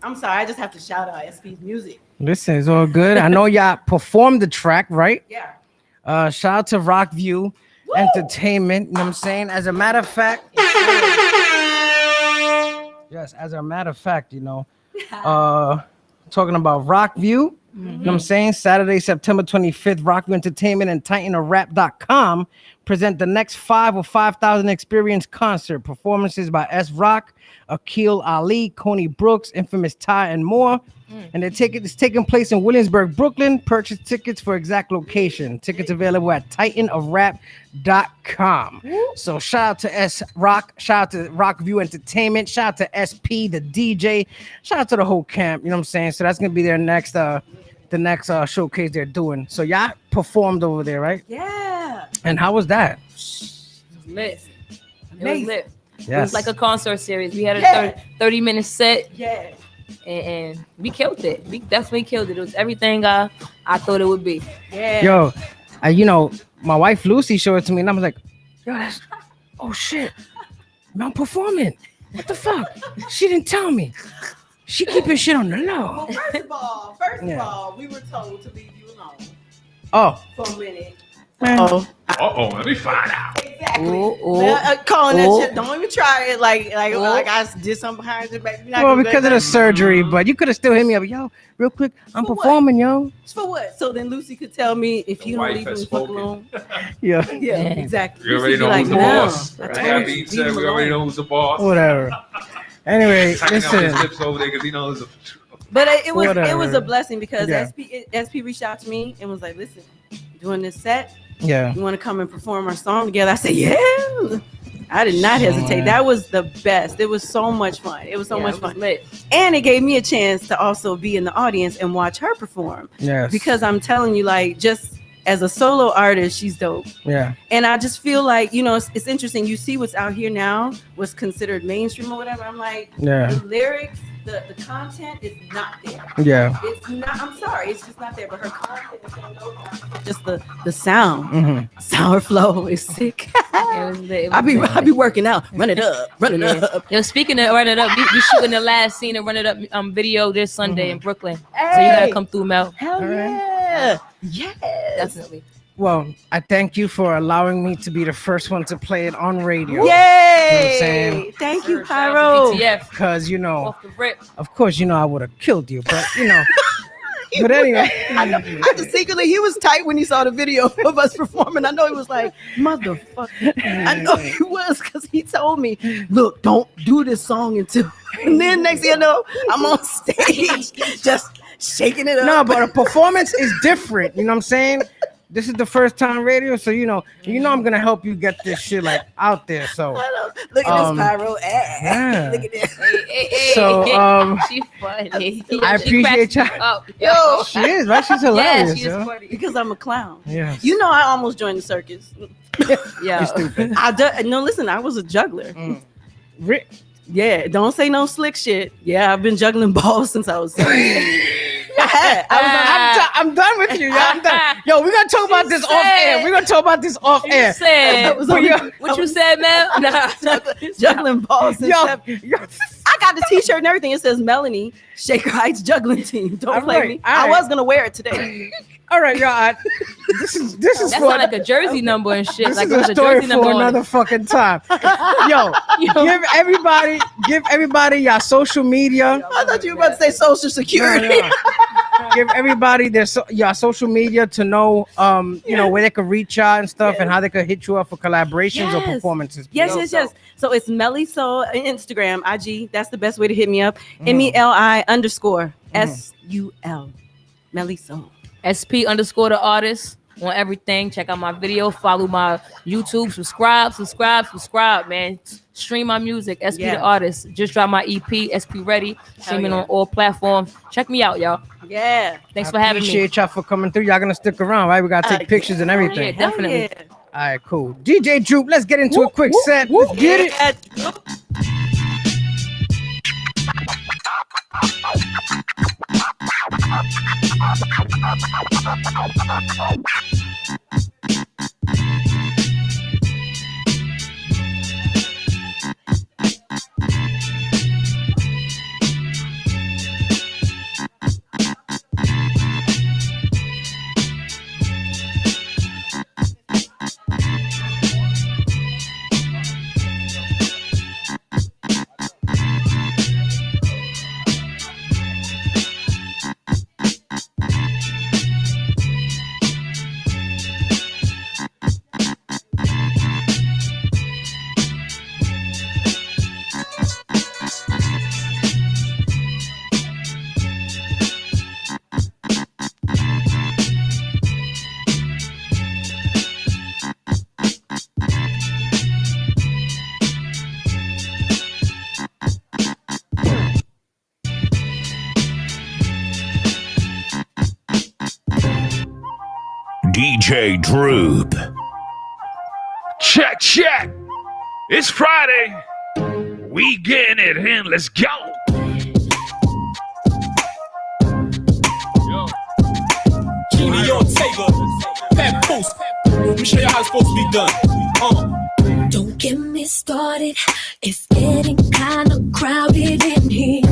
I'm sorry, I just have to shout out SP's music. Listen, it's all good. I know y'all performed the track, right? Yeah. Shout out to Rockview Entertainment. You know what I'm saying? As a matter of fact, yes, as a matter of fact, you know, talking about Rockview, you know what I'm saying? Saturday, September 25th, Rockview Entertainment and TitanOfRap.com present the next 5 or 5,000 experience concert performances by S Rock, Akil Ali, Coney Brooks, Infamous Ty, and more. And the ticket is taking place in Williamsburg, Brooklyn. Purchase tickets for exact location. Tickets available at TitanOfRap.com. So shout out to S Rock, shout out to Rockview Entertainment, shout out to SP, the DJ, shout out to the whole camp. You know what I'm saying? So that's gonna be their next the next showcase they're doing. So y'all performed over there, right? Yeah. And how was that? Lit. It was Amazing. lit. It Yes. was like a concert series. We had a Yeah. 30-minute set, Yeah. and we killed it. We definitely killed it. It was everything I thought it would be. Yeah. Yo, you know, my wife Lucy showed it to me, and I was like, yo, that's, oh shit, I'm performing. What the fuck? She didn't tell me. She keeping shit on the low. Well, first of Yeah. all, we were told to leave you alone Oh, for a minute. man. Uh-oh, let me find out. Exactly. Ooh. Calling Ooh. that shit. Don't even try it. Like Ooh. I did something behind your back. You're not Well, gonna because do of the that. surgery, but you could have still hit me up. Yo, real quick, I'm For what? performing, yo. For what? So then Lucy could tell me if The you don't wife leave him has the fuck spoken. alone. Yeah, Yeah, exactly. We already Lucy know be who's the like, "No, boss. I Right? told That you, being leave said, him we already alone." know who's the boss. whatever. Anyway, Sucking out his listen. lips over there because he knows the But it was Whatever. a blessing because Yeah. SP reached out to me and was like, "Listen, doing this set, Yeah, you want to come and perform our song together?" I said, "Yeah." I did not hesitate. That was the best. It was so much fun. It was so Yeah, much it was fun. lit. And it gave me a chance to also be in the audience and watch her perform. yes, Because I'm telling you, like, just as a solo artist, she's dope. yeah, And I just feel like, you know, it's interesting. You see what's out here now, what's considered mainstream or whatever. I'm like, yeah, the lyrics the content is not there. Yeah. It's not. I'm sorry, it's just not there. But her content is on no time. Just the sound, sour flow is sick. I be working out, run it up. Yo, speaking of run it up, we shooting the last scene of Run It Up video this Sunday in Brooklyn. So you gotta come through, Mel. Hell yeah, yes, Definitely. Well, I thank you for allowing me to be the first one to play it on radio. Yay! You know what I'm saying? Thank you, Shout out to Pyro. BTF. Because, you know, Off the rip. of course, you know, I would have killed you, but, you know. But anyway. I just secretly, he was tight when he saw the video of us performing. I know he was like, motherfucker. I know he was because he told me, look, don't do this song until. And then next thing you know, I'm on stage just shaking it up. No, but a performance is different. You know what I'm saying? This is the first time radio, so you know I'm gonna help you get this shit like out there. So look at this Pyro. yeah. Look at this. So She funny. I appreciate y'all. Yo, She is, right? She's hilarious. yes, she is yo. funny. Because I'm a clown. Yes. You know, I almost joined the circus. Yeah. You're stupid. No, listen, I was a juggler. Ri- Yeah, don't say no slick shit. Yeah, I've been juggling balls since I was 7. I'm done with you. Yo. I'm done. Yo, we're gonna talk about this off air. We're gonna talk about this off air. Said, what you said, Mel? Nah. Juggling balls since 7. Yo, I got the t-shirt and everything. It says Melanie Shaker Heights juggling team. Don't All play right, me. all I right. was gonna wear it today. all right, y'all. This is That for sound like a jersey number and shit. this Like is it was a a story jersey number for on another it. fucking time. Yo, give everybody y'all social media. I thought you were about to say Social Security. No. Give everybody their y'all social media to know you know where they could reach y'all and stuff and how they could hit you up for collaborations or Yes. performances. Yes. So it's Melly Soul on Instagram, IG. That's the best way to hit me up. MELI_SUL. Melly Soul. SP_ the artist on everything. Check out my video. Follow my YouTube. Subscribe, man. Stream my music. SP Yeah. the artist. Just dropped my EP. SP Ready. Streaming yeah. on all platforms. Check me out, y'all. Yeah. Thanks for having me. Appreciate y'all for coming through. Y'all gonna stick around, right? We gotta take pictures and Yeah, everything. definitely. Yeah. All right, cool. DJ Droop, let's get into a quick set. Let's get it. DJ Droop. Check. It's Friday. We getting it in. Let's go. Genie Ortega, Pat Boost. Let me show you how it's supposed to be done. Don't get me started. It's getting kind of crowded in here.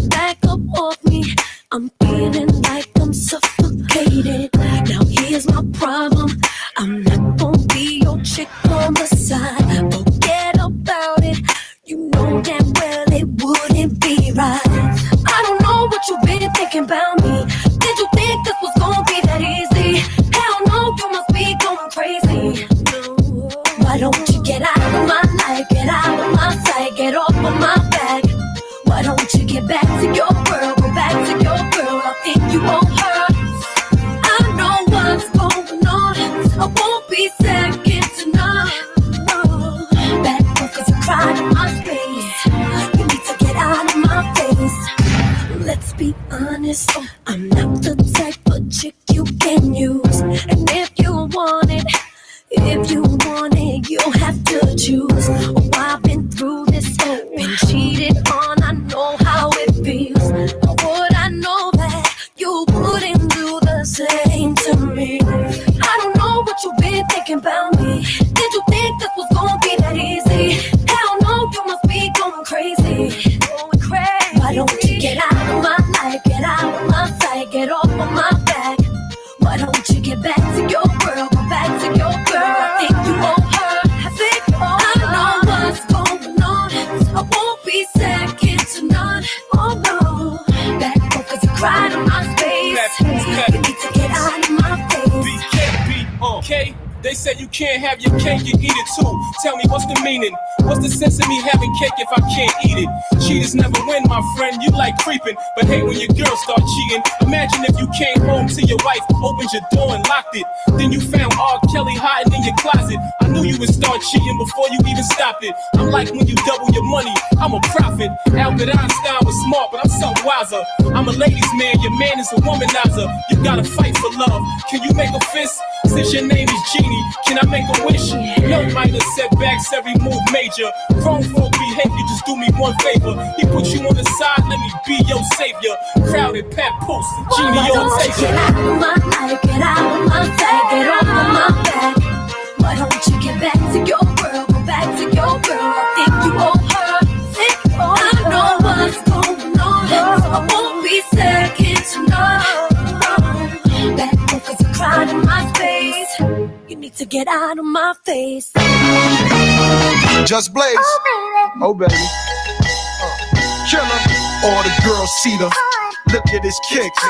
Back up off me. I'm feeling like I'm suffocated. Now here's my problem. I'm not gonna be your chick on the side. Forget about it. You know damn well it wouldn't be right. I don't know what you've been thinking about me. Did you think this was gonna be that easy? Hell no, you must be going crazy. Why don't you get out of my life? Get out of my sight. Get off of my back. Why don't you get back to your world? Go back to your girl. I think you won't hurt. I know what's going on. I won't be second to none. No. Back because you cried in my space. You need to get out of my face. Let's be honest. I'm not the type of chick you can use. And if you want it, you'll have to choose. Oh, I've been through this, been cheated on, I know how it feels. They said you can't have your cake, you eat it too. Tell me what's the meaning? What's the sense of me having cake if I can't eat it? Cheaters never win, my friend. You like creeping, but hate when your girl start cheating. Imagine if you came home to your wife, opened your door and locked it. Then you found R. Kelly hiding in your closet. I knew you would start cheating before you even stopped it. I'm like when you double your money, I'm a prophet. Albert Einstein was smart, but I'm something wiser. I'm a ladies' man, your man is a womanizer. You gotta fight for love. Can you make a fist? Since your name is Genie, can I make a wish? No minor setbacks, every move major. Grown folk behavior, just do me one favor. He put you on the side, let me be your savior. Crowded, Pat Post, Genie on tape. Get out of my life, get out of my sight, get off of my back. Why don't you get back to your girl, go back to your girl? I think you owe her. I know what's going on, I won't be second to none. That nigga's a crowd in my face. You need to get out of my face. Just Blaze. Oh, baby. Killer. All the girls see the. Look at his kicks.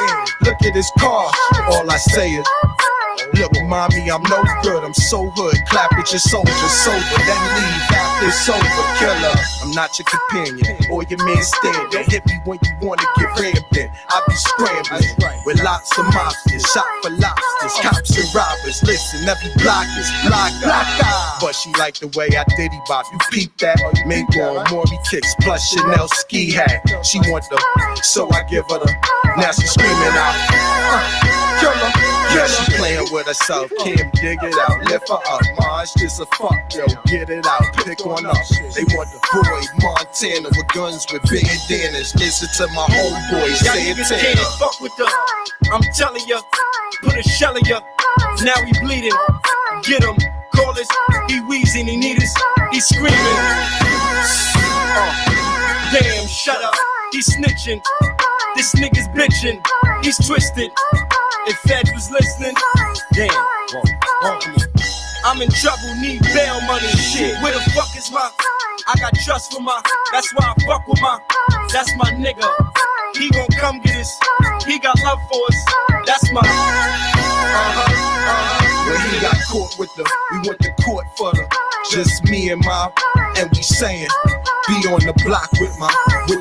Look at his car. All I say is, look, mommy, I'm no good. I'm so hood. Clap at your soldier, sober. Then leave after it's over. Killer. I'm not your companion or your man standing. Hit me when you wanna get rammed in. I be scrambling with lots of mobsters. Shot for lobsters. Cops and robbers. Listen, every block is block. But she like the way I diddy bop. You peep that? Make on Maury kicks plus Chanel ski hat. She want the, so I give her the. Now she screaming out. Killer. Yeah, she playing with herself, can't dig it out. Lift her up, ma, it's just a fuck, yo. Get it out, pick one up. They want the boy Montana with guns with bandanas. Listen to my homeboy, say it to can't fuck with us. I'm telling ya, put a shell in ya. Now he bleeding, get him. Call us, he wheezing, he need us, he screaming. Damn, shut up, he snitching. This nigga's bitching, he's twisted. If Fed was listening, damn, I'm in trouble, need bail money. Shit, where the fuck is my? I got trust for my, that's why I fuck with my, that's my nigga. He gon' come get us, he got love for us, that's my. When he got caught with the, we went to court for the, just me and my, and we saying, be on the block with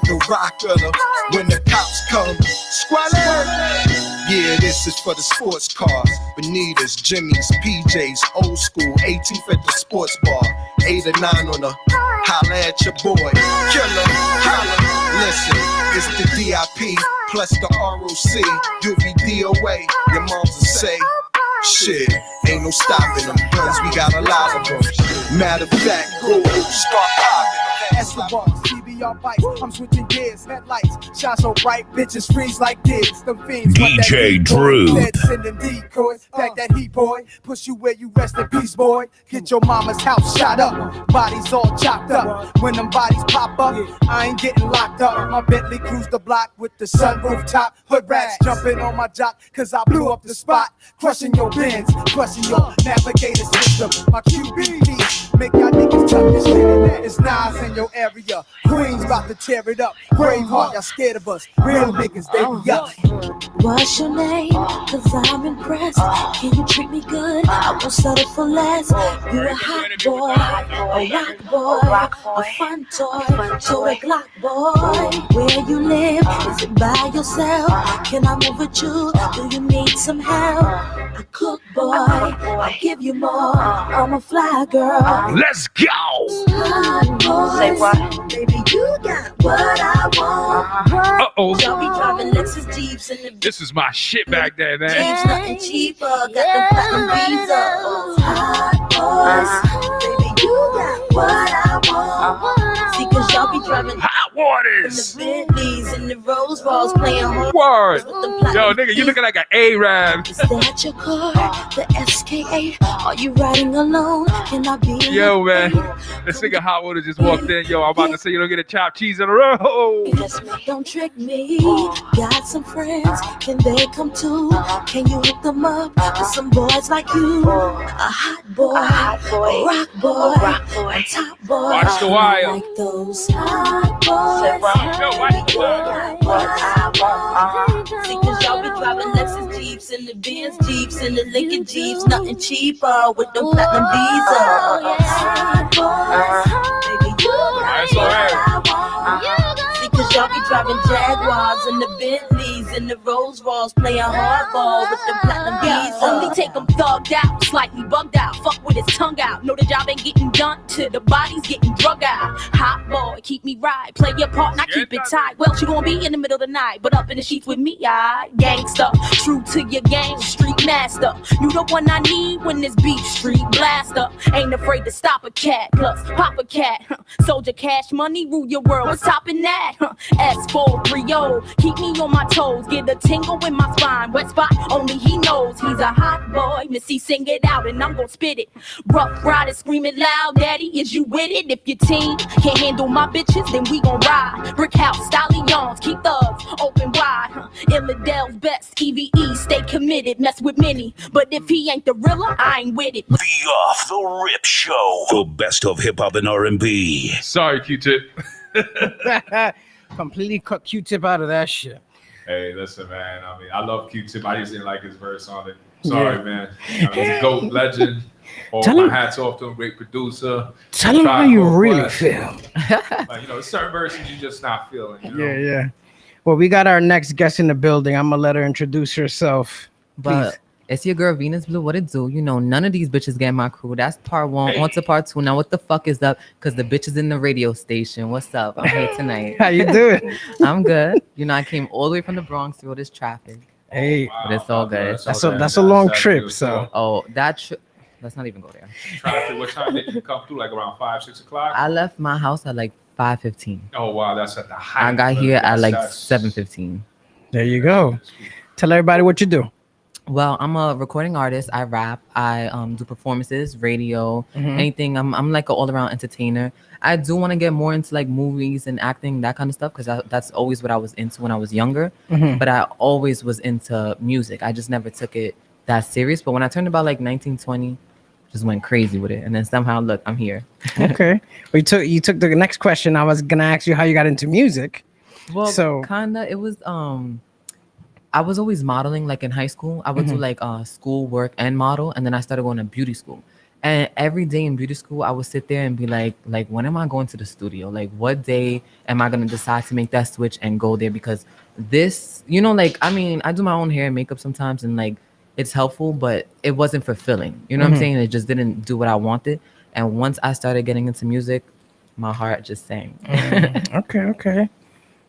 the rock of the, when the cops come, squalor. Yeah, this is for the sports cars, Bonitas, Jimmy's, PJs, old school, 18th at the sports bar, 8 or 9 on the, holla at your boy, killer, holla, listen, it's the DIP, plus the ROC, you'll be DOA, your moms will say, shit, ain't no stopping them guns, we got a lot of them, matter of fact, go, start popping. Escobar, CBR bikes, I'm switching gears, headlights, shine so bright, bitches freeze like this. Them fiends DJ Drew. Sending decoys, back that heat boy, push you where you rest in peace, boy. Get your mama's house shot up, bodies all chopped up. When them bodies pop up, I ain't getting locked up. My Bentley cruise the block with the sunroof top, hood rats jumping on my jock, cause I blew up the spot, crushing your bins, crushing your navigator system. My QBP, make y'all niggas tuck this shit. It's Nas in your area, Queens about to tear it up. Braveheart, y'all scared of us. Real niggas, they be up. What's your name? Cause I'm impressed. Can you treat me good? I won't settle for less. You a hot boy, a rock boy, a fun toy, so a Glock boy. Where you live? Is it by yourself? Can I move with you? Do you need some help? A cook boy, I'll give you more. I'm a fly girl. Let's go. Hot boy. Say what? Baby, you got what I want. Uh-oh. Y'all be driving Lexus Jeeps in the This is my shit back there, man. Jeeps, nothing cheaper. Got them platinum visas. Hot boys. Baby, you got what I want. See, cause y'all be driving hot waters. In the Bentleys and the Rolls Royce playing home. Word. Yo, nigga, you looking like an A-Rab. Is that your car? The SK8? Are you riding alone? Can I be in Yo, man. This nigga Hot Water just walked in. Yo, I'm about to say you don't get a chopped cheese in a row. Don't trick me. Got some friends. Can they come too? Can you hook them up with some boys like you? A hot boy, a rock boy, a top boy. Watch the wire. Like those hot boys. Yo, watch the wire. See, cause y'all be driving Lexus Jeeps. Jeeps and the Benz Jeeps and the Lincoln Jeeps, nothing cheaper with them platinum Visa. Baby, you because y'all be driving Jaguars and the Bentleys and the Rolls Royce, playing hardball with the platinum Visa. Only take them thugged out, slightly bugged out, fuck with his tongue out. Know the job ain't getting done till the body's getting drug out. Hot boy, keep me right, play your part, not keep it tight. Well, she gonna be in the middle of the night, but up in the sheets with me, I gangsta, true to your game, street master. You the one I need when this beef street blaster. Ain't afraid to stop a cat, plus pop a cat. Soldier cash money, rule your world, what's topping that? S430, keep me on my toes, get a tingle in my spine. Wet spot, only he knows. He's a hot boy, Missy sing it out and I'm gon' spit it. Rough riders screaming loud, daddy, is you with it? If your team can't handle my bitches, then we gon' ride. Brick house, stallions, keep thugs open wide. Illadel's best, EVE, stay committed, mess with many. But if he ain't the realer, I ain't with it. The Off the Rip Show. The best of hip hop and R&B. Sorry, Q-Tip. Completely cut Q-Tip out of that shit. Hey, listen, man. I mean, I love Q-Tip. I just didn't like his verse on it. Sorry, man. I mean, he's a GOAT legend. All Tell my him- hats off to him. Great producer. Tell him how you Tribe Called really Quest. feel. Like, you know, certain verses you just not feeling. You know? Yeah. Well, we got our next guest in the building. I'm gonna let her introduce herself. But it's your girl Venus Blue. What it do? You know, none of these bitches get my crew. That's part one. On to part two. Now, what the fuck is up? Because the bitch is in the radio station. What's up? I'm here tonight. How you doing? I'm good. You know, I came all the way from the Bronx through all this traffic. Hey, but it's all good. that's a long trip. So that trip. Let's not even go there. Traffic. What time did you come through? Like around 5, 6 o'clock? I left my house at like 5:15. Oh wow, that's at the height. I got of here it. at like That's- 7:15. there you go. Tell everybody what you do. Well, I'm a recording artist. I rap. I do performances, radio, Mhm. anything. I'm like an all-around entertainer. I do want to get more into like movies and acting, that kind of stuff, because that's always what I was into when I was younger. Mhm. But I always was into music. I just never took it that serious. But when I turned about like 19, 20, just went crazy with it. And then somehow, look, I'm here. Okay. Well, you took the next question. I was gonna ask you how you got into music. Well, So- kinda. It was I was always modeling like in high school. I would do Mhm. like school work and model, and then I started going to beauty school. And every day in beauty school, I would sit there and be like, when am I going to the studio? Like, what day am I gonna decide to make that switch and go there? Because this, you know, like, I mean, I do my own hair and makeup sometimes, and like, it's helpful, but it wasn't fulfilling. You know what Mhm. I'm saying? It just didn't do what I wanted. And once I started getting into music, my heart just sang. Okay.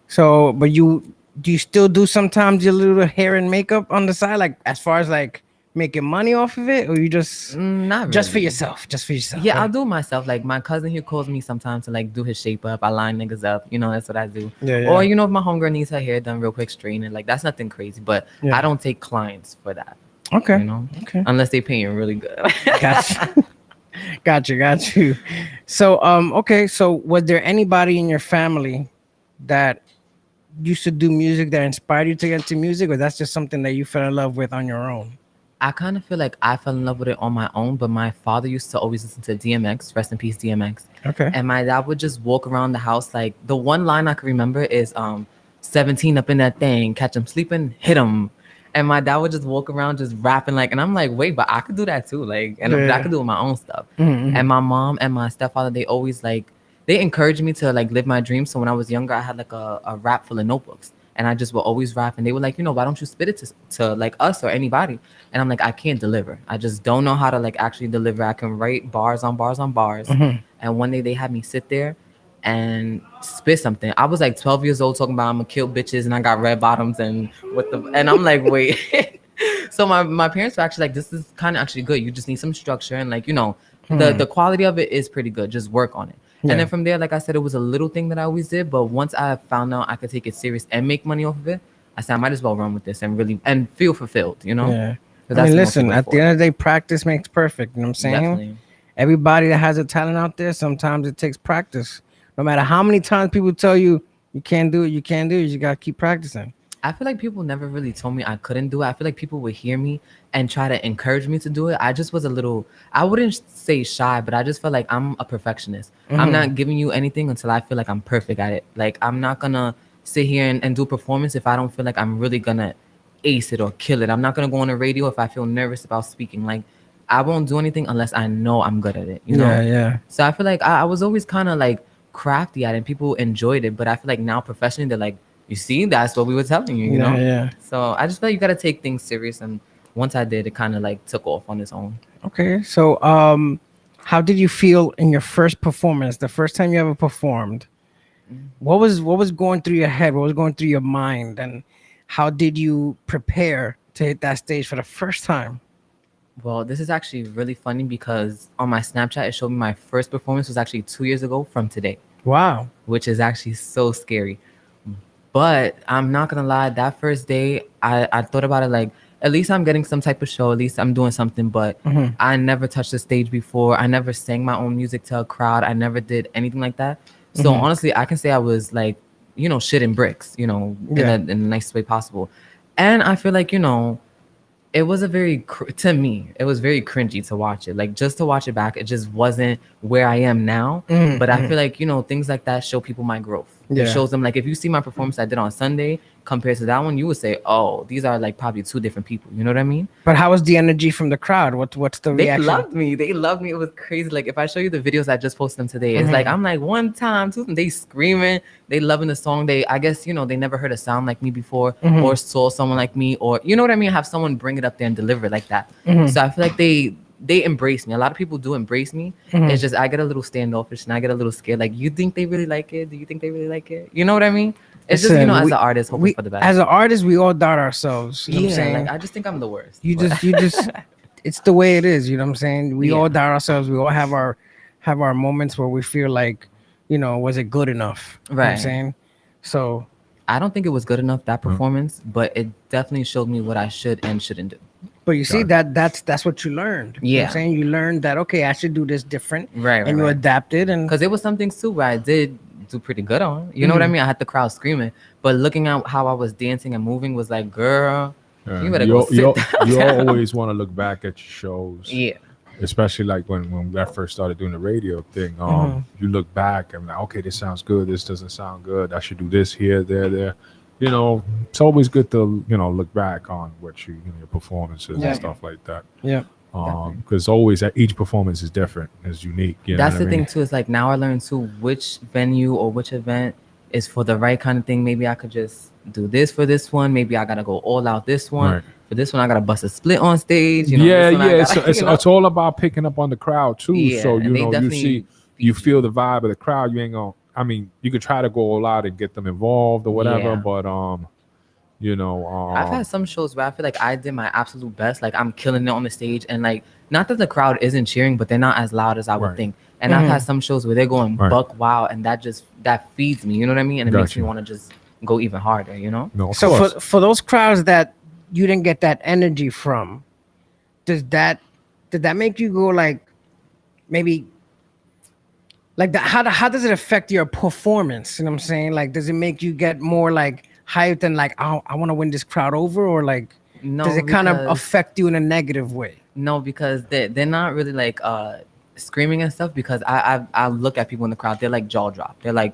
So, but do you still do sometimes your little hair and makeup on the side, like as far as like making money off of it, or you just not just for really. yourself, just for yourself? Yeah, I'll do it myself. Like my cousin, he calls me sometimes to like do his shape up. I line niggas up. You know, that's what I do. Yeah. Or you know, if my homegirl needs her hair done real quick, straighten it. Like that's nothing crazy. But Yeah. I don't take clients for that. Okay. You know, Okay. unless they paying really good. Got you. So, okay. So, was there anybody in your family that used to do music that inspired you to get into music, or that's just something that you fell in love with on your own? I kind of feel like I fell in love with it on my own, but my father used to always listen to DMX, rest in peace, DMX. Okay. And my dad would just walk around the house. Like the one line I can remember is 17 up in that thing, catch him sleeping, hit him. And my dad would just walk around just rapping like, and I'm like, wait, but I could do that too. Like, and Yeah. I could do my own stuff. Mhm. And my mom and my stepfather, they always like, they encouraged me to like live my dreams. So when I was younger, I had like a rack full of notebooks. And I just would always rap. And they were like, you know, why don't you spit it to like us or anybody? And I'm like, I can't deliver. I just don't know how to like actually deliver. I can write bars on bars on bars. Mhm. And one day they had me sit there and spit something. I was like 12 years old talking about I'm gonna kill bitches and I got red bottoms and and I'm like, wait. So my parents were actually like, this is kind of actually good. You just need some structure and like, you know, the quality of it is pretty good. Just work on it. Yeah. And then from there, like I said, it was a little thing that I always did. But once I found out I could take it serious and make money off of it, I said I might as well run with this and really and feel fulfilled, you know? Yeah. 'Cause I that's mean, what listen, people at for. the end of the day, practice makes perfect. You know what I'm saying? Definitely. Everybody that has a talent out there, sometimes it takes practice. No matter how many times people tell you you can't do it, you just got to keep practicing. I feel like people never really told me I couldn't do it. I feel like people would hear me and try to encourage me to do it. I just was a little, I wouldn't say shy, but I just felt like I'm a perfectionist. I'm Mhm. not giving you anything until I feel like I'm perfect at it. Like I'm not gonna sit here and do a performance if I don't feel like I'm really gonna ace it or kill it. I'm not gonna go on the radio if I feel nervous about speaking. Like I won't do anything unless I know I'm good at it. You know? Yeah. So I feel like I was always kind of like crafty at it and people enjoyed it. But I feel like now professionally they're like, you see, that's what we were telling you, you know? Yeah. So I just feel like you gotta take things serious, and once I did, it kind of like took off on its own. Okay. So how did you feel in your first performance, the first time you ever performed? What was going through your head? What was going through your mind? And how did you prepare to hit that stage for the first time? Well, this is actually really funny because on my Snapchat, it showed me my first performance was actually 2 years ago from today. Wow. Which is actually so scary. But I'm not going to lie, that first day, I thought about it like, at least I'm getting some type of show. At least I'm doing something. But I never touched the stage before. I never sang my own music to a crowd. I never did anything like that. So honestly, I can say I was like, you know, shitting bricks, you know, in the nicest way possible. And I feel like, you know, it was a very, to me, it was very cringy to watch it. Like just to watch it back, it just wasn't where I am now. But I feel like, you know, things like that show people my growth. It shows them, like, if you see my performance I did on Sunday compared to that one, you would say, oh, these are like probably two different people. You know what I mean? But how was the energy from the crowd? What's the reaction? They loved me. They loved me. It was crazy. Like if I show you the videos I just posted them today, it's like I'm like one time, two, they screaming, they loving the song. They, I guess, you know, they never heard a sound like me before or saw someone like me, or you know what I mean? Have someone bring it up there and deliver it like that. So I feel like they embrace me. A lot of people do embrace me. It's just I get a little standoffish and I get a little scared. Like, you think they really like it? Do you think they really like it? You know what I mean? It's just, you know, as an artist, hoping for the best. As an artist, we all doubt ourselves. You know what I'm saying? Like, I just think I'm the worst. You just it's the way it is. You know what I'm saying? We all doubt ourselves. We all have our moments where we feel like, you know, was it good enough? You know what I'm saying? So I don't think it was good enough, that performance, but it definitely showed me what I should and shouldn't do. But you see, that's what you learned. You know what Yeah. I'm saying? You learned that, okay, I should do this different. Right. And you adapted. And because it was something too where I did do pretty good on. You know what I mean? I had the crowd screaming, but looking at how I was dancing and moving was like, girl, you better go sit down. You always want to look back at your shows. Yeah. Especially like when I first started doing the radio thing. You look back and like, okay, this sounds good. This doesn't sound good. I should do this here, there. You know, it's always good to, you know, look back on what your performances and stuff like that. Yeah. Because always each performance is different, is unique. You know That's what the I mean? thing too. Is like now I learned too which venue or which event is for the right kind of thing. Maybe I could just do this for this one. Maybe I gotta go all out this one. Right. For this one, I gotta bust a split on stage. You know, Yeah, this one I yeah. gotta, It's, you know? it's all about picking up on the crowd too. Yeah, So and they you definitely you feel the vibe of the crowd. You ain't gonna. I mean, you could try to go all out and get them involved or whatever, Yeah. but you know, I've had some shows where I feel like I did my absolute best. Like I'm killing it on the stage, and like not that the crowd isn't cheering, but they're not as loud as I would think. And I've had some shows where they're going buck wild, and that feeds me. You know what I mean? And it makes me want to just go even harder. You know? No, so for those crowds that you didn't get that energy from, did that make you go like maybe like that? How does it affect your performance? You know what I'm saying? Like, does it make you get more like hyped and like, I want to win this crowd over, or like, No, does it kind of because- affect you in a negative way? No, because they're not really like screaming and stuff. Because I look at people in the crowd, they're like jaw drop. They're like,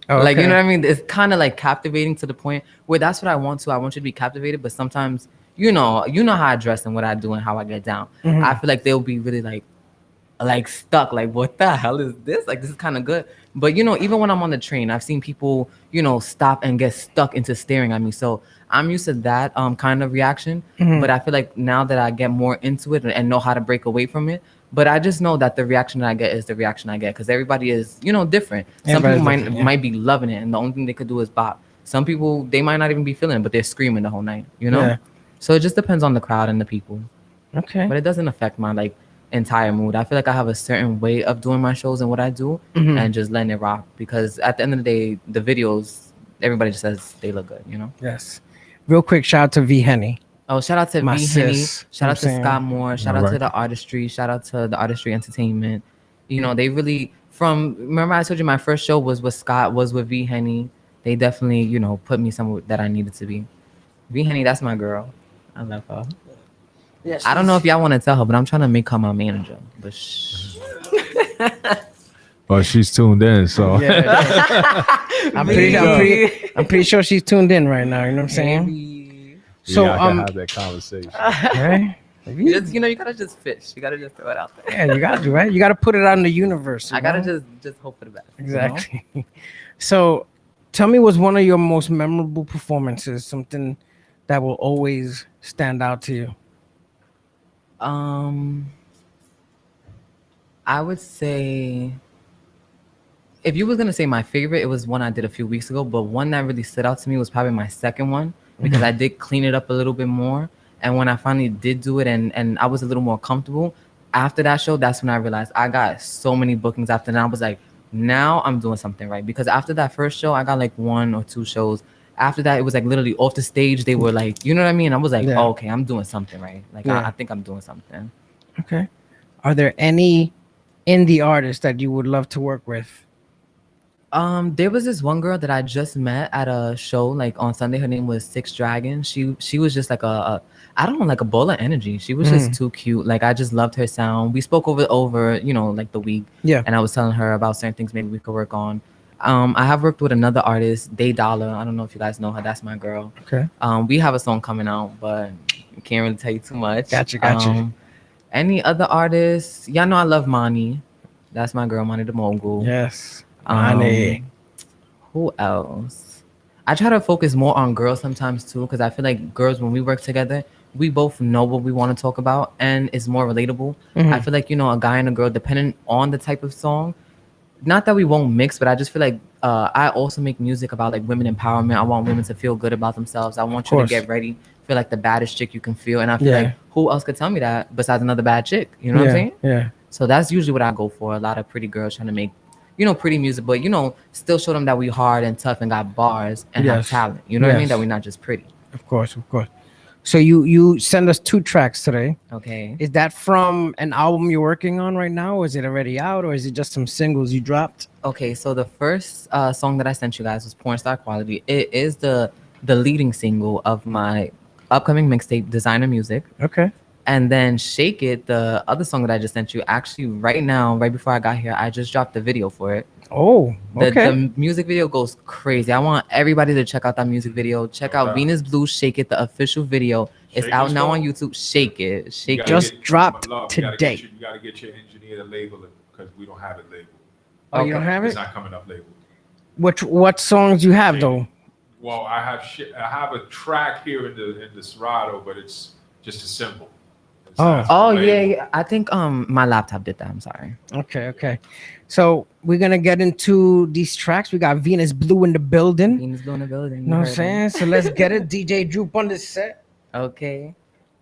like, you know what I mean? It's kind of like captivating to the point where that's what I want to. I want you to be captivated, but sometimes you know how I dress and what I do and how I get down. I feel like they'll be really like stuck, like, what the hell is this? Like, this is kind of good. But you know, even when I'm on the train, I've seen people, you know, stop and get stuck into staring at me. So I'm used to that kind of reaction. But I feel like now that I get more into it and know how to break away from it, but I just know that the reaction that I get is the reaction I get, because everybody is, you know, different. Some people might be loving it, and the only thing they could do is bop. Some people, they might not even be feeling it, but they're screaming the whole night, you know? Yeah. So it just depends on the crowd and the people. Okay. But it doesn't affect my like entire mood. I feel like I have a certain way of doing my shows and what I do, and just letting it rock, because at the end of the day, the videos, everybody just says they look good, you know? Yes. Real quick, shout out to V Henny. Oh, shout out to My V Henny. sis, Shout out to you know what I'm Scott saying? Moore. Shout out to the Artistry. Shout out to the Artistry Entertainment. You know, they really, remember I told you my first show was with Scott, was with V Henny. They definitely, you know, put me somewhere that I needed to be. V Henny, that's my girl. I love her. Yes. I don't know if y'all want to tell her, but I'm trying to make her my manager. But shh. But she's tuned in, so I'm pretty sure she's tuned in right now. You know what I'm saying? So I can have that conversation. okay. You gotta just fish. You gotta just throw it out there. Yeah, you gotta do right. You gotta put it out in the universe. I gotta know? just hope for the best. Exactly. So, tell me, what's one of your most memorable performances? Something that will always stand out to you. I would say, if you was gonna say my favorite, it was one I did a few weeks ago. But one that really stood out to me was probably my second one because I did clean it up a little bit more. And when I finally did do it and I was a little more comfortable, after that show, that's when I realized I got so many bookings after that. I was like, now I'm doing something right. Because after that first show, I got like 1 or 2 shows. After that, it was like literally off the stage. They were like, you know what I mean? I was like, oh, okay, I'm doing something right. Like, I think I'm doing something. Okay. Are there any indie artists that you would love to work with? There was this one girl that I just met at a show like on Sunday. Her name was Six Dragon. She was just like I don't know, like a ball of energy. She was just too cute. Like I just loved her sound. We spoke over like the week. Yeah. And I was telling her about certain things maybe we could work on. I have worked with another artist, Day Dollar. I don't know if you guys know her. That's my girl. Okay. We have a song coming out, but I can't really tell you too much. Gotcha. Any other artists? Y'all know I love Mani. That's my girl, Mani the Mogul. Yes. Who else? I try to focus more on girls sometimes too, because I feel like girls, when we work together, we both know what we want to talk about and it's more relatable. I feel like, a guy and a girl, depending on the type of song, not that we won't mix, but I just feel like I also make music about like women empowerment. I want women to feel good about themselves. I want you to get ready, feel like the baddest chick you can feel. And I feel like who else could tell me that besides another bad chick? You know what I'm saying? Yeah. So that's usually what I go for. A lot of pretty girls trying to make, pretty music, but still show them that we hard and tough and got bars and have talent. You know what I mean? That we're not just pretty. Of course. So you send us 2 tracks today. Okay. Is that from an album you're working on right now? Or is it already out? Or is it just some singles you dropped? Okay, so the first song that I sent you guys was Porn Star Quality. It is the leading single of my upcoming mixtape, Designer Music. Okay. And then Shake It, the other song that I just sent you, actually right now, right before I got here, I just dropped the video for it. Oh, okay. The music video goes crazy. I want everybody to check out that music video. Check out Venus Blue, Shake It, the official video. It's out now on YouTube. Shake It. Shake It. Just dropped today. You got to get your engineer to label it because we don't have it labeled. Oh, you don't have it? It's not coming up labeled. What songs you have though? Well, I have a track here in the Serato, but it's just a symbol. Yeah. I think my laptop did that. I'm sorry. Okay. So we're gonna get into these tracks. We got Venus Blue in the building. Venus Blue in the building. You know what I'm saying? So let's get it. DJ Droop on this set. Okay.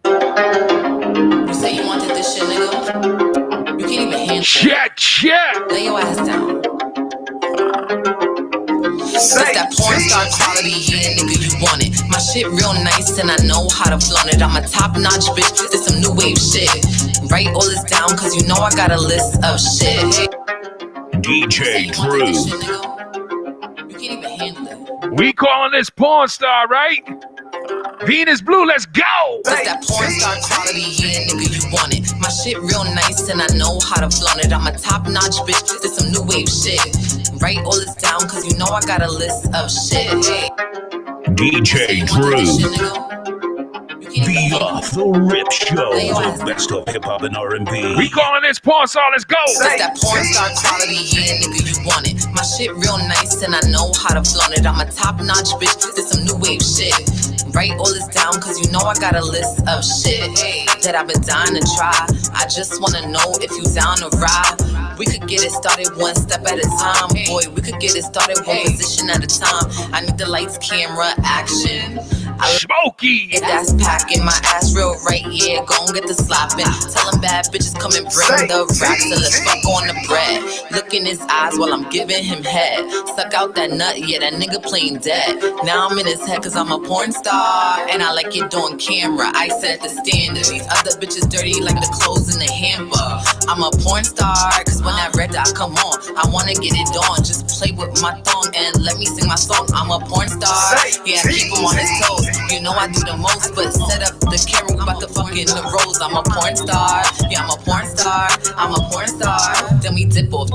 You say you wanted this shit, nigga. You can't even handle it. Check. Lay your ass down. It's that porn star quality, yeah, nigga, you want it. My shit real nice and I know how to flaunt it. I'm a top-notch bitch, it's some new wave shit. Write all this down, cause you know I got a list of shit. DJ Drew. You can't even handle it. We calling this Porn Star, right? Venus Blue, let's go! It's that porn star quality, yeah, nigga, you want it. My shit real nice and I know how to flaunt it. I'm a top-notch bitch, it's some new wave shit. Write all this down, cause you know I got a list of shit. DJ Drew. The Off the Rip Show. The best of hip hop and R&B. We calling this Porn Star, let's go! It's that porn star quality, yeah, nigga, you want it. My shit real nice and I know how to flaunt it. I'm a top-notch bitch, it's some new wave shit. Write all this down, cause you know I got a list of shit that I've been dying to try. I just wanna know if you down to ride. We could get it started one step at a time. Boy, we could get it started one position at a time. I need the lights, camera, action. Smoky! If that's packing, my ass real right, yeah, gon' get the slopping. Tell them bad bitches come and bring the racks and let's fuck on the bread. Look in his eyes while I'm giving him head. Suck out that nut, yeah, that nigga plain dead. Now I'm in his head cause I'm a porn star and I like it on camera. I set the standard. These other bitches dirty like the clothes in the hamper. I'm a porn star cause when that red dot come on, I wanna get it on. Just play with my thong and let me sing my song. I'm a porn star, yeah, I keep him on his toes. You know I do the most, but set up the camera, we about to fucking the rolls. I'm a porn star, yeah, I'm a porn star, I'm a porn star. Then we dip off,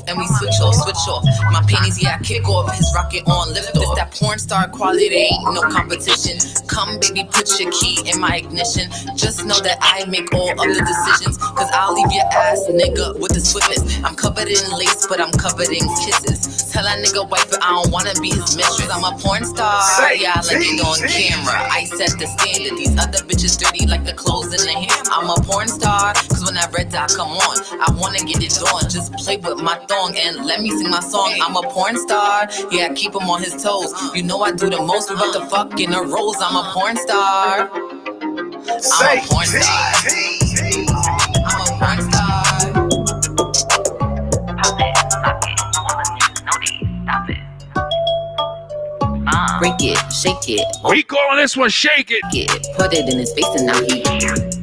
and we switch off. My panties, yeah, I kick off, his rocket on, lift off. This that that porn star quality, there ain't no competition. Come baby, put your key in my ignition. Just know that I make all of the decisions, cause I'll leave your ass nigga with the swiftness. I'm covered in lace, but I'm covered in kisses. Tell that nigga wife it, I don't wanna be his mistress. I'm a porn star, yeah, I like it on camera. I set the standard, these other bitches dirty like the clothes in the hair. I'm a porn star, cause when that red dot come on, I wanna get it on. Just play with my thong and let me sing my song. I'm a porn star, yeah, I keep him on his toes. You know I do the most, we about to fuck in a rose. I'm a porn star. I'm a porn star. I'm a porn star. Break it, shake it. We calling this one Shake It. Put it in his face and now he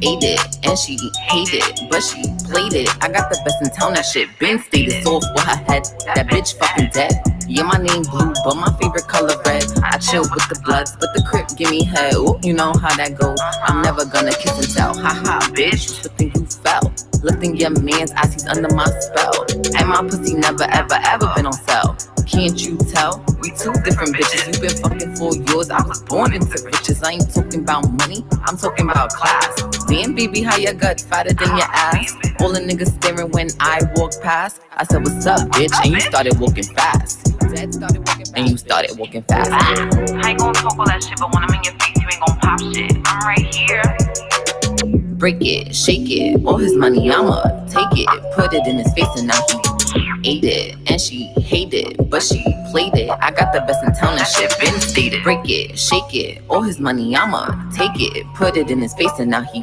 ate it. And she hate it, but she played it. I got the best in town, that shit been stated. So with her head, that bitch fucking dead. Yeah, my name blue, but my favorite color red. I chill with the bloods, but the crip give me head. Ooh, you know how that goes. I'm never gonna kiss and tell. Haha, bitch, good thing you fell. Looked in your man's eyes, he's under my spell. And my pussy never ever ever been on sale. Can't you tell? We two different bitches. You been fucking for yours. I was born into riches. I ain't talking about money. I'm talking about class. Damn, baby, how your gut fatter than your ass? All the niggas staring when I walk past. I said, what's up, bitch? And you started walking fast. And you started walking fast. I ain't gonna talk all that shit, but when I'm in your face, you ain't gonna pop shit. I'm right here. Break it, shake it, all his money, I'ma take it. Put it in his face and now he ate it. And she hate it, but she played it. I got the best in town, that shit been stated. Break it, shake it, all his money, I'ma take it. Put it in his face and now he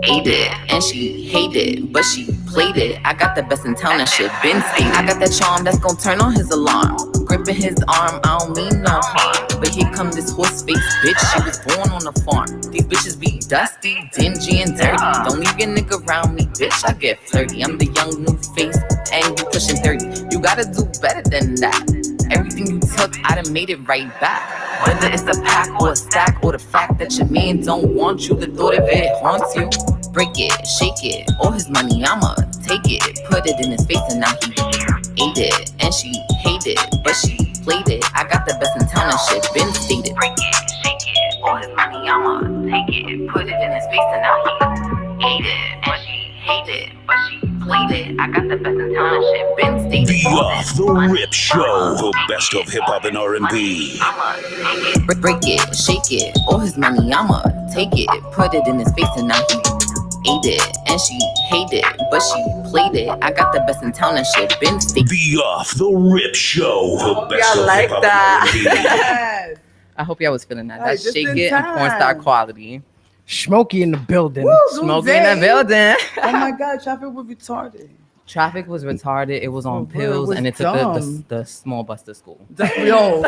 ate it. And she hate it, but she played it. I got the best in town, that shit been stated. I got that charm that's gon' turn on his alarm. Gripping his arm, I don't mean no harm. But here come this horse face bitch, she was born on a farm. These bitches be dusty, dingy, and dirty. Don't leave your nigga around me, bitch, I get flirty. I'm the young new face, and you pushing 30. You gotta do better than that. Everything you took, I done made it right back. Whether it's a pack or a stack, or the fact that your man don't want you, the thought of it haunts you. Break it, shake it, all his money, I'ma take it. Put it in his face and now he ate it. And she hate it, but she played it. I got the best in town, that shit been stated. Break it, shake it, all his money, I'ma take it. Put it in his face and now he ate it. And she hate it, but she played it. I got the best in town, that shit been stated. The Off the Rip Show, the best of hip hop and R&B. Break it, shake it, all his money, I'ma take it. Put it in his face and now he ate it. And she hate it, but she played it. I got the best in town, that shit been stated. The Off the Rip Show, the best Y'all of like hip hop that? and R&B. I hope y'all was feeling that. Hey, That's just Shake in It and Porn Star time. Quality. Smokey in the building. Smokey in the building. Oh my God, traffic was retarded. Traffic was retarded. It was on Oh, bro, it pills, was and it took dumb. the small bus to school. Yo,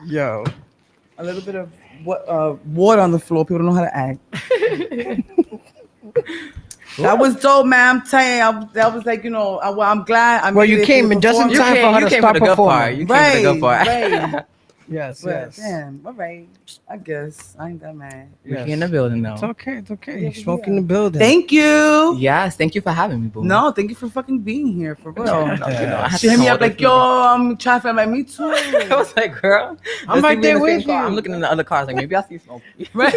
Yo. a little bit of water on the floor. People don't know how to act. That was dope, man. I'm telling you, that was like, I'm glad. Well, you came in just in time for her to start performing. You came for the good part. Right. Yes, But, yes. damn, all right. I guess I ain't that mad. We're in the building though. It's okay. It's okay. Yeah, Smoke in the building. Thank you. Yes, thank you for having me, boo. No, thank you for fucking being here, for real. I had She to hit me call up like, the yo, I'm traffic. I'm like, me too. I was like, girl, I'm right there with you. I'm looking in the other cars, like maybe I see Smokey. Right.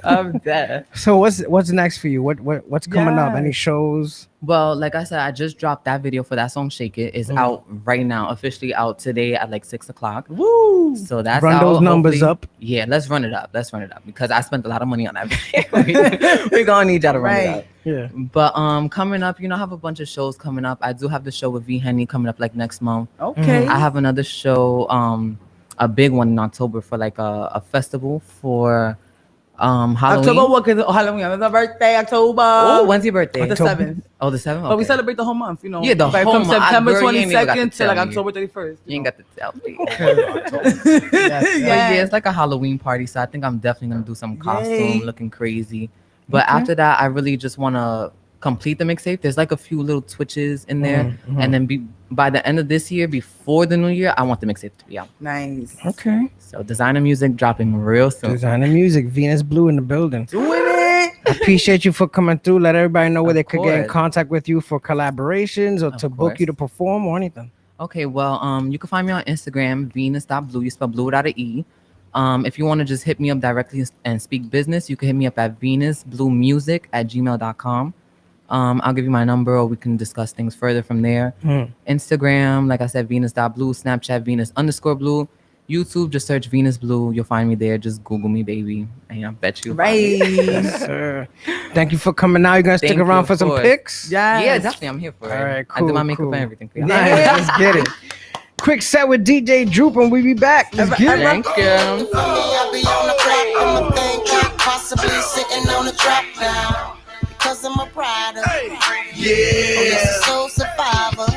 I'm dead. So what's next for you? What's coming up? Any shows? Well, like I said, I just dropped that video for that song "Shake It." It's out right now, officially out today at like 6:00. Woo! So that's Run out, those numbers hopefully. up. Yeah, let's run it up. Because I spent a lot of money on that video. We're gonna need y'all to run it up. Yeah. But coming up, I have a bunch of shows coming up. I do have the show with V Henny coming up like next month. Okay. I have another show, a big one in October for like a festival for Halloween. October what? Because Halloween. It's my birthday, October. Oh, when's your birthday? The 7th. Oh, the 7th? But we Okay. celebrate the whole month, Yeah, the like whole from month. September Girl, you ain't even got to 22nd to like tell me. October 31st. You ain't got to tell me. Yes, Yeah, it's like a Halloween party, so I think I'm definitely gonna do some costume, Yay. looking crazy. But Okay. after that, I really just want to complete the mixtape. There's like a few little twitches in there, and then by the end of this year, before the new year, I want the mixtape to be out. Nice. Okay. So designer music dropping real soon. Designer music. Venus Blue in the building. Doing it. I appreciate you for coming through. Let everybody know where they could get in course. contact with you for collaborations or to book you to perform or anything. Okay, well, you can find me on Instagram, Venus.blue. You spell blue without an E. If you want to just hit me up directly and speak business, you can hit me up at venusbluemusic@gmail.com. I'll give you my number, or we can discuss things further from there. Instagram, like I said, Venus.blue. Snapchat, Venus_blue. YouTube, just search Venus Blue. You'll find me there. Just Google me, baby. And I bet you. Right. Yes, sir. Thank you for coming out. You gonna stick around for some pics? Yeah, definitely. I'm here for it. All right, I did my cool, makeup cool. and everything for you. Nice. Let's get it. Quick set with DJ Droop, and we be back. Let's get it. Thank you. I be on the block with my thing cocked, possibly sitting on the track now. Because I'm a rider. Yeah. Soul survivor.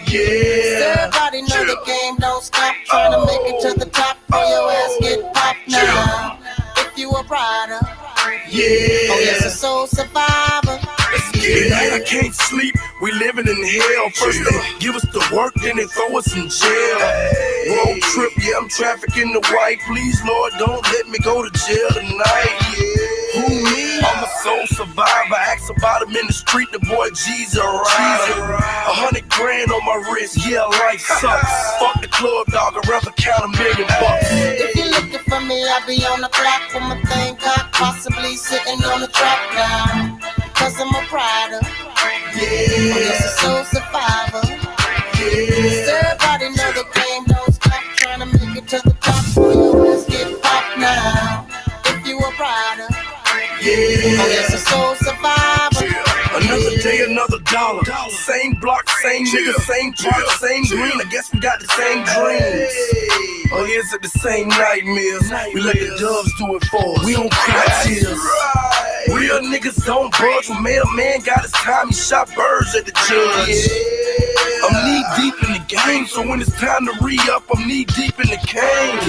Yeah. Everybody know the game don't stop. Trying to make it to the top or your ass get popped now. If you a rider. Yeah. Oh yes, a soul survivor. Let's get it. I can't sleep. We living in hell. First they give us the work, then they throw us in jail. Road trip, yeah, I'm trafficking the white. Please, Lord, don't let me go to jail tonight. Who me? I'm a soul survivor. Ask about him in the street. The boy G's a rider. 100 grand on my wrist. Yeah, life sucks. Fuck the club, dog. I'd rather count $1 million. If you're looking for me, I'll be on the block with my thing cocked, possibly sitting on the track now. Cause I'm a rider. Yeah. Oh, yes, a soul survivor. Yeah. Everybody know the game don't stop. Trying to make it to the top. Your ass get popped now. If you a rider. Yeah. Oh, yes, a soul survivor. Another day, another dollar. Same block, same nigga, same park, same green. I guess we got the same dreams. Oh, here's at the same nightmares. We let the doves do it for us. We don't cry tears. Real niggas don't budge. When man got his time, he shot birds at the judge. I'm knee deep in the game, so when it's time to re-up, I'm knee deep in the game.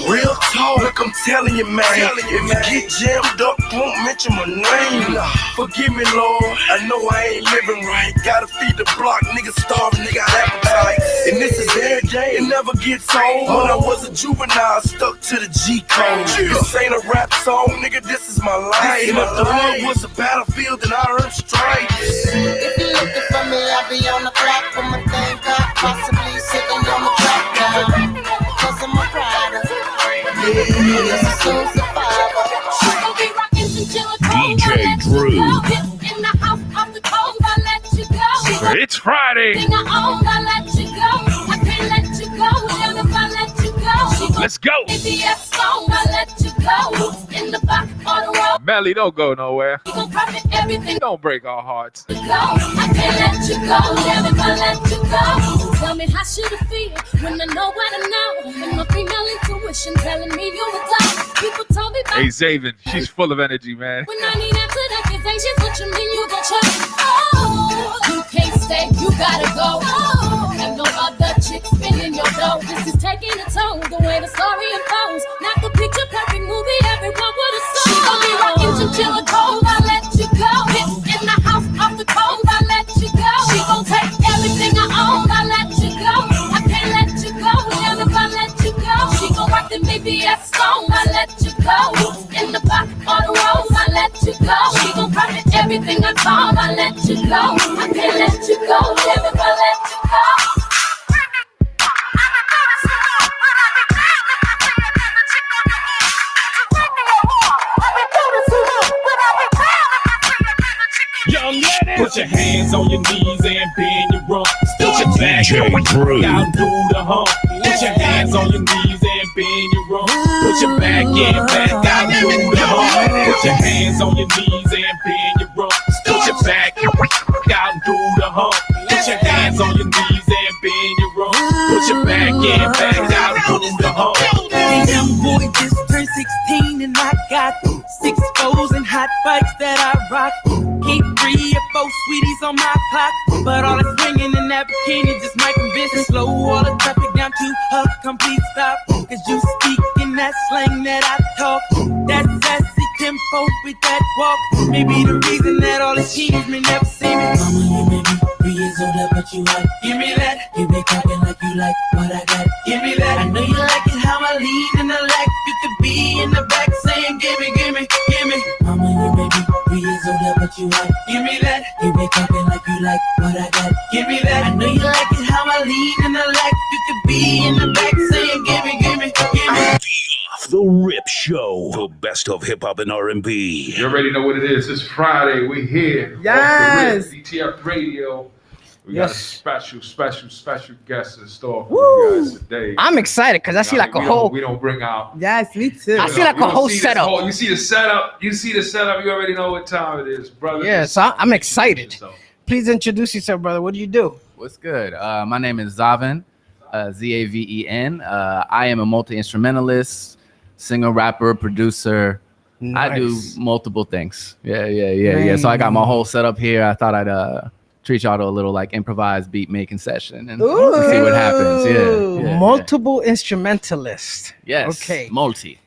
Real talk, look, I'm telling you, man. If you get jammed up, don't mention my name. Forgive me, Lord. I know I ain't living right. Gotta feed the block, niggas starving, they got appetite. And this is every day, it never gets old. When I was a juvenile, stuck to the G code. This ain't a rap song, nigga, this is my life. And if the hood was a battlefield, then I earned stripes. If you're looking for me, I'll be on the block with my thing cocked, possibly sitting on the track now. Cause I'm a rider. Yeah, yes, a soul survivor. DJ Drew. It's Friday. Let's go. Melly, don't go nowhere. Don't break our hearts. I can't let you go, damn if I let you go. Tell me how should it feel when I know what I know? And my female intuition telling me you were done. People told me Hey, Zaven, she's full of energy, man. when I need answered accusations, what you mean you gon' try? Oh, you can't stay, you gotta go. Oh, ain't no other chick spinning your dough. This is taking a toll, the way the story unfolds. Not the picture perfect movie, everyone would have sold. She gon' be rocking chinchilla cold, I let you go. In the house off the cold, I let you go. She gon' take everything I own, I let you go. I can't let you go, damn if I let you go. She gon' rock the BBS song, I let you go. In the back on the road, I let you go. She gon' profit everything I found, I let you go. I can't let you go, damn if I let you go. Young lady, put your hands on your knees and bend your rump. Put your back down, do the hump. Put your hands on your knees and bend your rump. Put your back down, do the hump. Put your hands on your knees and bend your rump. Put your back down, do the hump. Put your hands on your knees and bend your rump. Put your back down, do the hump. Young boy just turned 16 and I got 6 foes and hot bikes that I rock. Keep 3 or 4 sweeties on my clock, but all that's ringing in that bikini just might convince me. Slow all the traffic down to a complete stop. Cause you speak in that slang that I talk. That sassy tempo with that walk. Maybe the reason that all the teens may never see me. Mama, you may be 3 years older, but you like. Give me that. You be talking like you like what I got. Give me that. I know you like it how I lean in the leg. You could be in the back saying, give me, give me, give me. Mama, you may be 3 years older, but you like. Give me that. You be talking like you like what I got. Give me that. I know you like it how I I lean in the left, you could be in the back saying, give me, give me, give me. Off the Rip Show, the best of hip hop and R&B. You already know what it is. It's Friday. We here. Yes. Off the Rip, DTF Radio. We got a special guest in store for Woo. you guys today. I'm excited because I see like a whole. We don't bring out. Yes, me too. I see like a whole setup. You see the setup. You see the setup. You already know what time it is, brother. Yeah, so I'm excited. Please introduce yourself, brother. What do you do? What's good? My name is Zaven, Zaven. I am a multi-instrumentalist, singer, rapper, producer. I do multiple things. Yeah. So I got my whole setup here. I thought I'd treat y'all to a little like improvised beat making session and see what happens. Yeah. Multiple instrumentalist. Yes. Okay. Multi.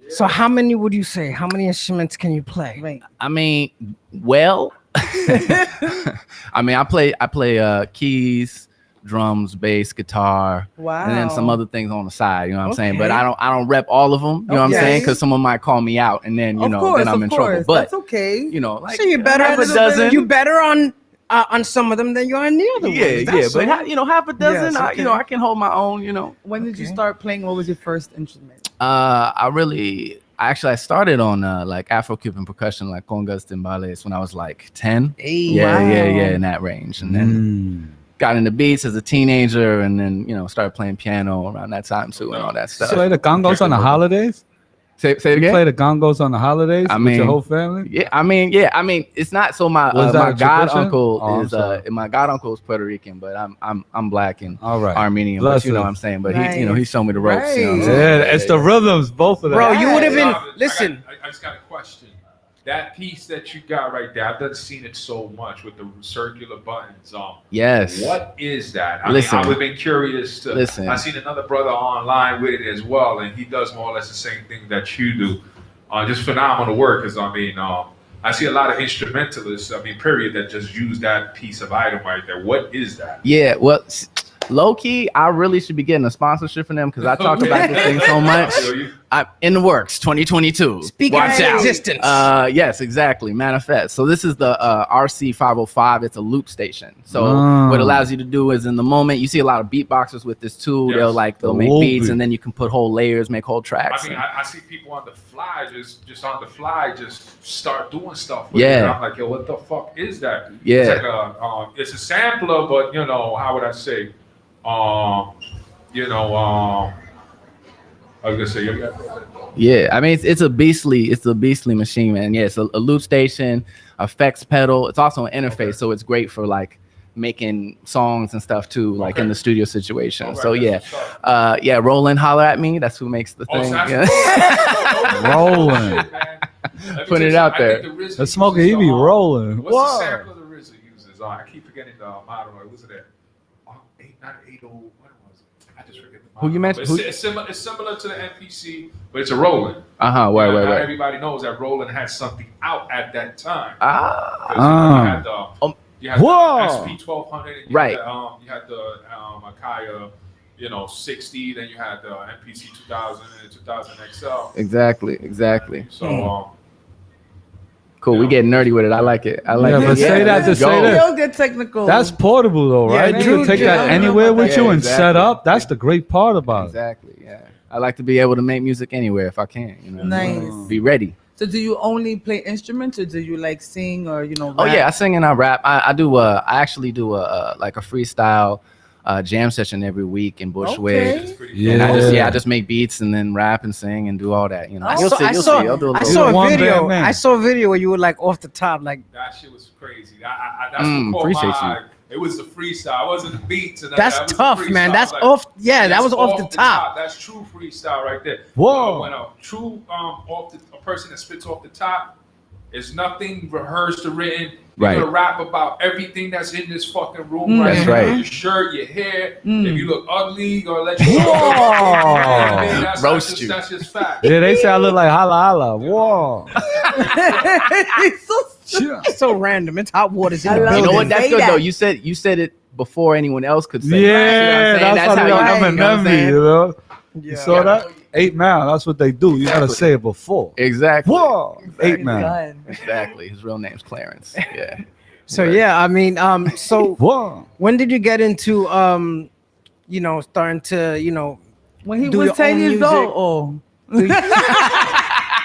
So how many would you say? How many instruments can you play? Right. I mean, well, I mean, I play keys, drums, bass, guitar, Wow. and then some other things on the side. You know what I'm saying? But Okay. I don't rep all of them. You know what I'm saying? Because someone might call me out, and then then I'm in trouble. But that's okay. you know, like So you're better half at a dozen. You better on some of them than you are on the other ones. Yeah. That's But all. half a dozen. Yes, okay. I can hold my own. You know. When did you start playing? What was your first instrument? I started on like Afro-Cuban percussion, like congas, timbales, when I was like 10. Hey, yeah, wow. in that range, and then got into beats as a teenager, and then started playing piano around that time too, and all that stuff. Play the congos on the holidays? Say it You again. play the congos on the holidays with your whole family? Yeah, I mean, it's not so my Was that my a god tradition? uncle Oh, I'm is sorry. my god uncle is Puerto Rican, but I'm black and All right. Armenian, Bless but you know him. what I'm saying. But he showed me the ropes. You know what I'm Yeah, saying? it's the rhythms, both of them. Bro, you would have been. I Listen, just got a question. That piece that you got right there, I've done seen it so much with the circular buttons. Yes. What is that? Listen. I would have been curious to. Listen. I seen another brother online with it as well, and he does more or less the same thing that you do. Just phenomenal work. Because I see a lot of instrumentalists. Period, that just use that piece of item right there. What is that? Yeah, well, low key, I really should be getting a sponsorship from them because I talk about this thing so much. I'm in the works, 2022. Speak Watch into out. existence. Yes, exactly. Manifest. So this is the RC505. It's a loop station. So what it allows you to do is in the moment, you see a lot of beatboxers with this tool. Yes. They'll make beats, and then you can put whole layers, make whole tracks. I see people on the fly, just on the fly, just start doing stuff with it. Yeah. And I'm like, yo, what the fuck is that? Yeah. It's like it's a sampler, but how would I say? I was gonna say, Yeah, I mean it's a beastly machine, man. Yeah, it's a loop station, effects pedal. It's also an interface, so it's great for like making songs and stuff too, like in the studio situation. So yeah, Roland, holler at me. That's who makes the thing. Yeah. Rolling. Put it out there. The smoker, he be rolling. What's the sample the RZA uses? I keep forgetting the model. What was it? Not 80. What was it? I just forget the model. Who you mentioned? It's similar to the MPC, but it's a Roland. Right. Not everybody knows that Roland had something out at that time. You had the SP1200. Right. You had the Akaya, 60. Then you had the MPC 2000 and 2000 XL. Exactly. So cool. We get nerdy with it. I like it. But say that to say that. Don't get technical. That's portable though, right? You can take that anywhere with you and exactly. set up. That's the great part about it. Exactly. Yeah. I like to be able to make music anywhere if I can. Nice. Be ready. So do you only play instruments, or do you like sing, or rap? Oh yeah, I sing and I rap. I do. I actually do a freestyle jam session every week in Bushwick. Yeah. And I just make beats and then rap and sing and do all that. I saw a video where you were like off the top, like that shit was crazy. That's what appreciate you. It was the freestyle. It wasn't the beats. And that's that was tough, the man. freestyle. That's Like, off. Yeah, that was off the top. That's true freestyle right there. Whoa. When a true a person that spits off the top, is nothing rehearsed or written. You're Right. gonna rap about everything that's in this fucking room right That's now. right. Your shirt, your hair. If you look ugly, or let you know. Roast you. That's just fact. Yeah, they say I look like holla holla. Whoa. It's so random. It's hot waters in the You building. know what? That's good though. You said it before anyone else could say. Yeah, it. You know what I'm saying? that's how how I'm you in know what I'm memory, saying? you know? You saw that? 8 Mile, that's what they do. You gotta say it before. Exactly. Whoa. Exactly. 8 Mile. Exactly. His real name's Clarence. Yeah. So yeah, I mean, so Whoa. when did you get into starting to, when he do was your 10 own years music? old. Oh.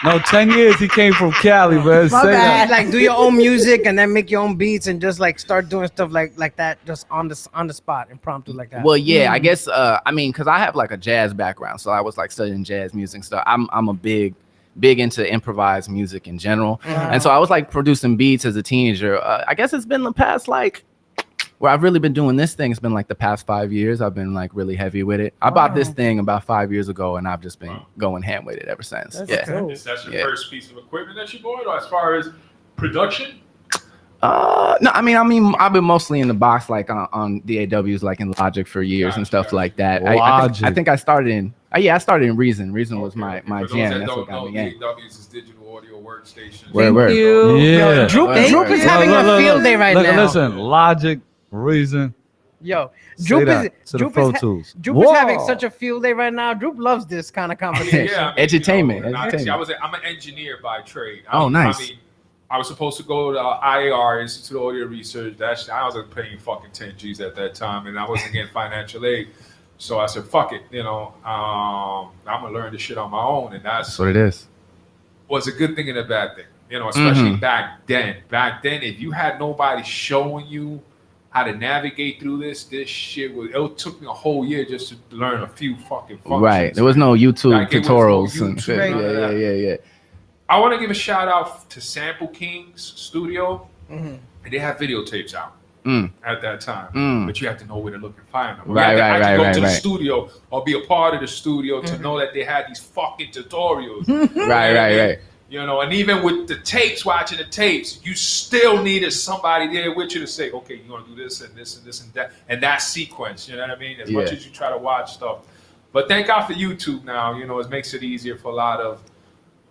No, 10 years he came from Cali, man. My Say bad. that. Like do your own music and then make your own beats and just like start doing stuff like that, just on the spot, impromptu like that. Well, yeah, I guess. I mean, because I have like a jazz background, so I was like studying jazz music and stuff. I'm a big into improvised music in general, and so I was like producing beats as a teenager. I guess it's been the past like. Where I've really been doing this thing, it's been like the past 5 years. I've been like really heavy with it. I bought this thing about 5 years ago, and I've just been going ham with it ever since. Is that your first piece of equipment that you bought, or as far as production? No, I mean, I've been mostly in the box, like on DAWs, like in Logic for years and stuff like that. I think I started in. I started in Reason. Reason was my jam. That's what got me in. DAWs is digital audio workstations. Word. Yeah. Droop is having a field day right now. Listen, Logic, Reason. Yo, Say Droop that is to the Pro Tools. Droop is having such a field day right now. Droop loves this kind of conversation. Yeah, I mean, Entertainment. I'm an engineer by trade. Nice. I was supposed to go to IAR, Institute of Audio Research. I wasn't paying fucking 10 G's at that time, and I wasn't getting financial aid. So I said, fuck it, I'm gonna learn this shit on my own, and that's what it is. Was a good thing and a bad thing, especially back then. Back then, if you had nobody showing you how to navigate through this shit it took me a whole year just to learn a few fucking functions. Right. There was no YouTube Like, it was no tutorials and YouTube, shit. Yeah. I want to give a shout out to Sample King's studio, and they have videotapes out at that time. But you have to know where to look and find them. You have to go to the studio or be a part of the studio to know that they had these fucking tutorials. Right. And even with the tapes, watching the tapes, you still needed somebody there with you to say, okay, you're gonna do this and this and this and that, and that sequence. You know what I mean? As much as you try to watch stuff, but thank God for YouTube now. It makes it easier for a lot of,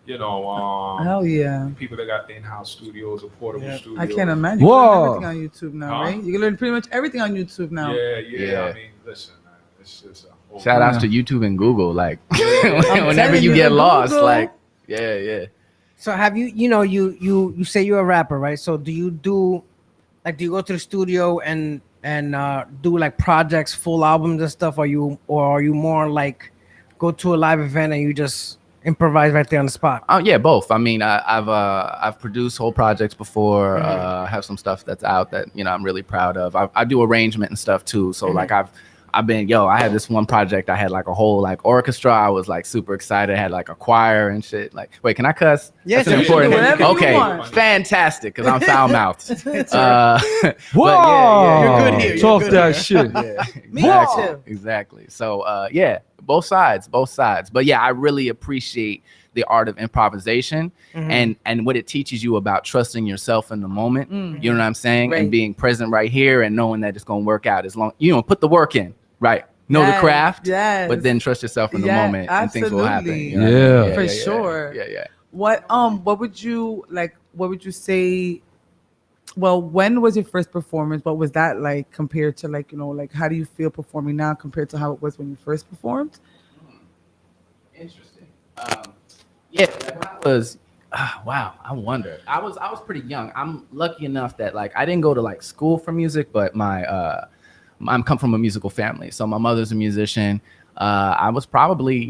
hell yeah, people that got the in-house studios or portable studios. I can't imagine. You can learn everything on YouTube now, right? You can learn pretty much everything on YouTube now. Yeah. I mean, listen, man, it's just a Shout outs to YouTube and Google. Like, whenever you get lost, like, yeah. So have you, you say you're a rapper, right? So do you go to the studio and do like projects, full albums and stuff? Or are you more like go to a live event and you just improvise right there on the spot? Oh yeah, both. I mean, I've produced whole projects before. I have some stuff that's out that I'm really proud of. I do arrangement and stuff too. So like I've been, I had this one project. I had like a whole like orchestra. I was like super excited. I had like a choir and shit. Like, wait, can I cuss? Yes, that's important. Okay, fantastic. Because I'm foul mouthed. Whoa, you're good here. Talk that shit. Yeah, exactly. So both sides. But yeah, I really appreciate the art of improvisation and what it teaches you about trusting yourself in the moment. You know what I'm saying? Right. And being present right here and knowing that it's gonna work out as long put the work in. Right. Know the craft, but then trust yourself in the moment and things will happen. You know? For sure. Yeah. What would you like? What would you say? Well, when was your first performance? What was that like compared to like how do you feel performing now compared to how it was when you first performed? Interesting. I was. Wow, I wonder. I was pretty young. I'm lucky enough that like I didn't go to like school for music, but I'm come from a musical family. So my mother's a musician. I was probably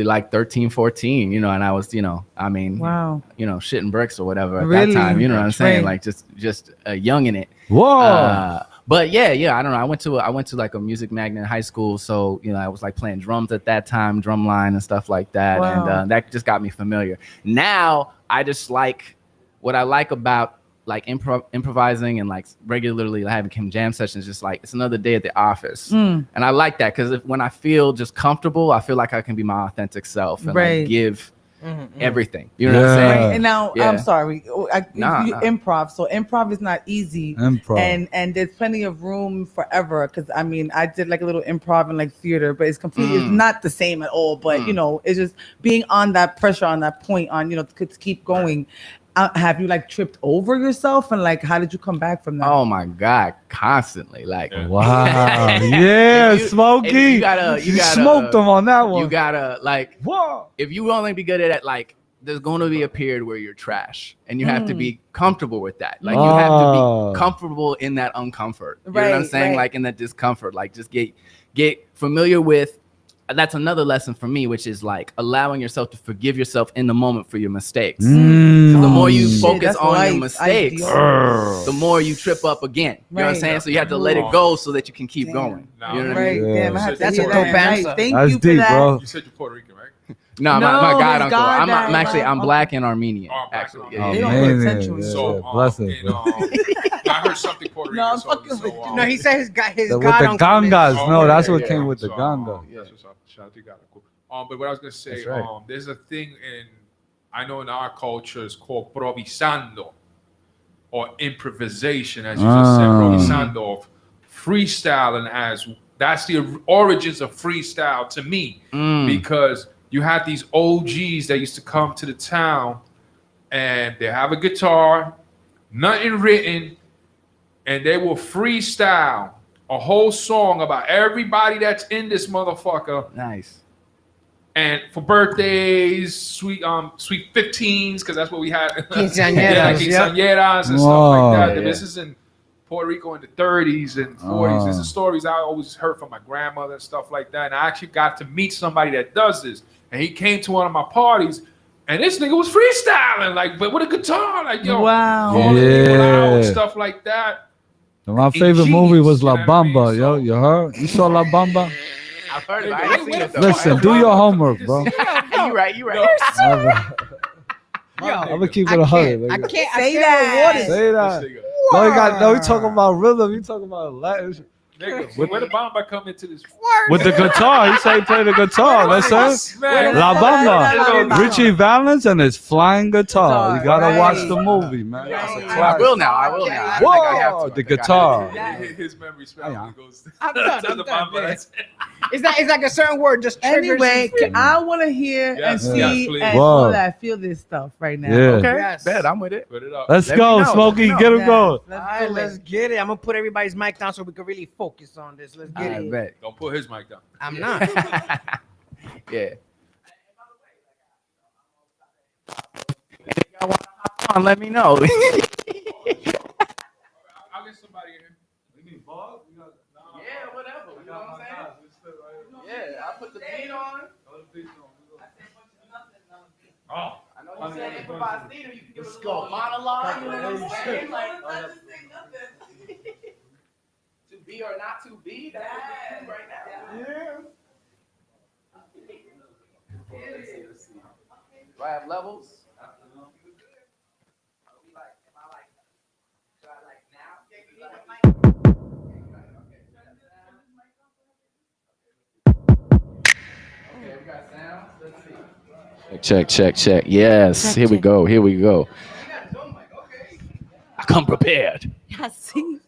like 13, 14, and I was, wow, shitting bricks or whatever at really? that time. You know what I'm saying? Right. Like just young in it. Whoa. But yeah, I don't know. I went to like a music magnet in high school. So, I was like playing drums at that time, drumline and stuff like that. Wow. And that just got me familiar. Now I just like what I like about like improvising and like regularly having jam sessions, just like it's another day at the office. And I like that because when I feel just comfortable, I feel like I can be my authentic self and like give everything. You know what I'm saying? Right. And now I'm sorry. Nah. Improv. So improv is not easy. And there's plenty of room forever. Because I mean, I did like a little improv in like theater, but it's completely it's not the same at all. But it's just being on that pressure, on that point, on to keep going. Have you like tripped over yourself and like how did you come back from that? Oh my God, constantly. Like wow. Yeah, Smokey. You gotta smoked them on that one. You gotta like, whoa. If you only be good at like there's going to be a period where you're trash, and you have to be comfortable with that. Like you have to be comfortable in that uncomfort. You know what I'm saying? Like in that discomfort. Like just get familiar with. That's another lesson for me, which is like allowing yourself to forgive yourself in the moment for your mistakes. So the more you focus on your mistakes, the more you trip up again. You know what I'm saying? So you have to let it go so that you can keep going. You know what I mean? Damn, I have to That's a hear dope that. answer. Nice. Thank That's you for deep, that. bro. You said you're Puerto Rican, right? No, No, my god his uncle. god I'm dad. actually I'm black and Armenian. Oh, black actually, and yeah, They yeah, don't yeah. put Man, attention yeah, to it. So, bless him, and, bro. I heard something Puerto Rican. No, I'm so, fucking so, with you. No, he said his With god the uncle is- gangas. No, that's what yeah. came with the So, ganga. that's what's up. Shout out to God. Cool. But what I was gonna say, That's right. there's a thing I know in our culture it's called improvisando, or improvisation, as you just said, improvisando, of freestyling. As that's the origins of freestyle to me, because you had these OGs that used to come to the town, and they have a guitar, nothing written, and they will freestyle a whole song about everybody that's in this motherfucker. Nice. And for birthdays, sweet 15s, because that's what we had. Quinceañeras, yeah, quinceañeras and stuff like that. Yeah. This is in Puerto Rico in the 30s and 40s. These are stories I always heard from my grandmother and stuff like that. And I actually got to meet somebody that does this. And he came to one of my parties, and this nigga was freestyling, like, but with a guitar, like, yo, Wow. calling people out and Yeah. stuff like that. My favorite movie was La you know what I mean? Bamba, yo. You heard? You saw La Bamba? I've heard it. I ain't seen it though. Listen, do your homework, bro. You right. I'm gonna keep it 100. I can't Say I that. can't reward it. Say that. No, we talking about rhythm. You talking about Latin. shit. Nigga, where the Bamba come into this? With the guitar, he said he played the guitar. Listen, Man. La Bamba, Bamba. Richie Valens and his flying guitar. You gotta Right. watch the movie, man. That's a I classic. will now. I think I have Whoa, to. the guitar. His memory span Yeah. goes I'm done, to I'm the done, Bamba. man. That's- It's like a certain word just triggers. Anyway, I want to hear Yes, and see yes, please. and Whoa. all that. Feel this stuff right now. Yeah. Okay. Yes. Bet I'm with it. Put it up. Let's Let go, me know, Smokey. let me Get know. him going. All right, let's get it. I'm gonna put everybody's mic down so we can really focus on this. Let's get I it. bet. Don't put his mic down. I'm not. Yeah. Y'all want to hop on? Let me know. I'll get somebody in here. Yeah, whatever. You know what I'm saying? Yeah, I put the beat on. Oh, I know you said improvise theater. You can give us a little monologue. You know what I'm saying? Like, to be or not to be. That's what we do right now. Yeah. Do I have levels? Check. Yes, here we go. I come prepared. I see.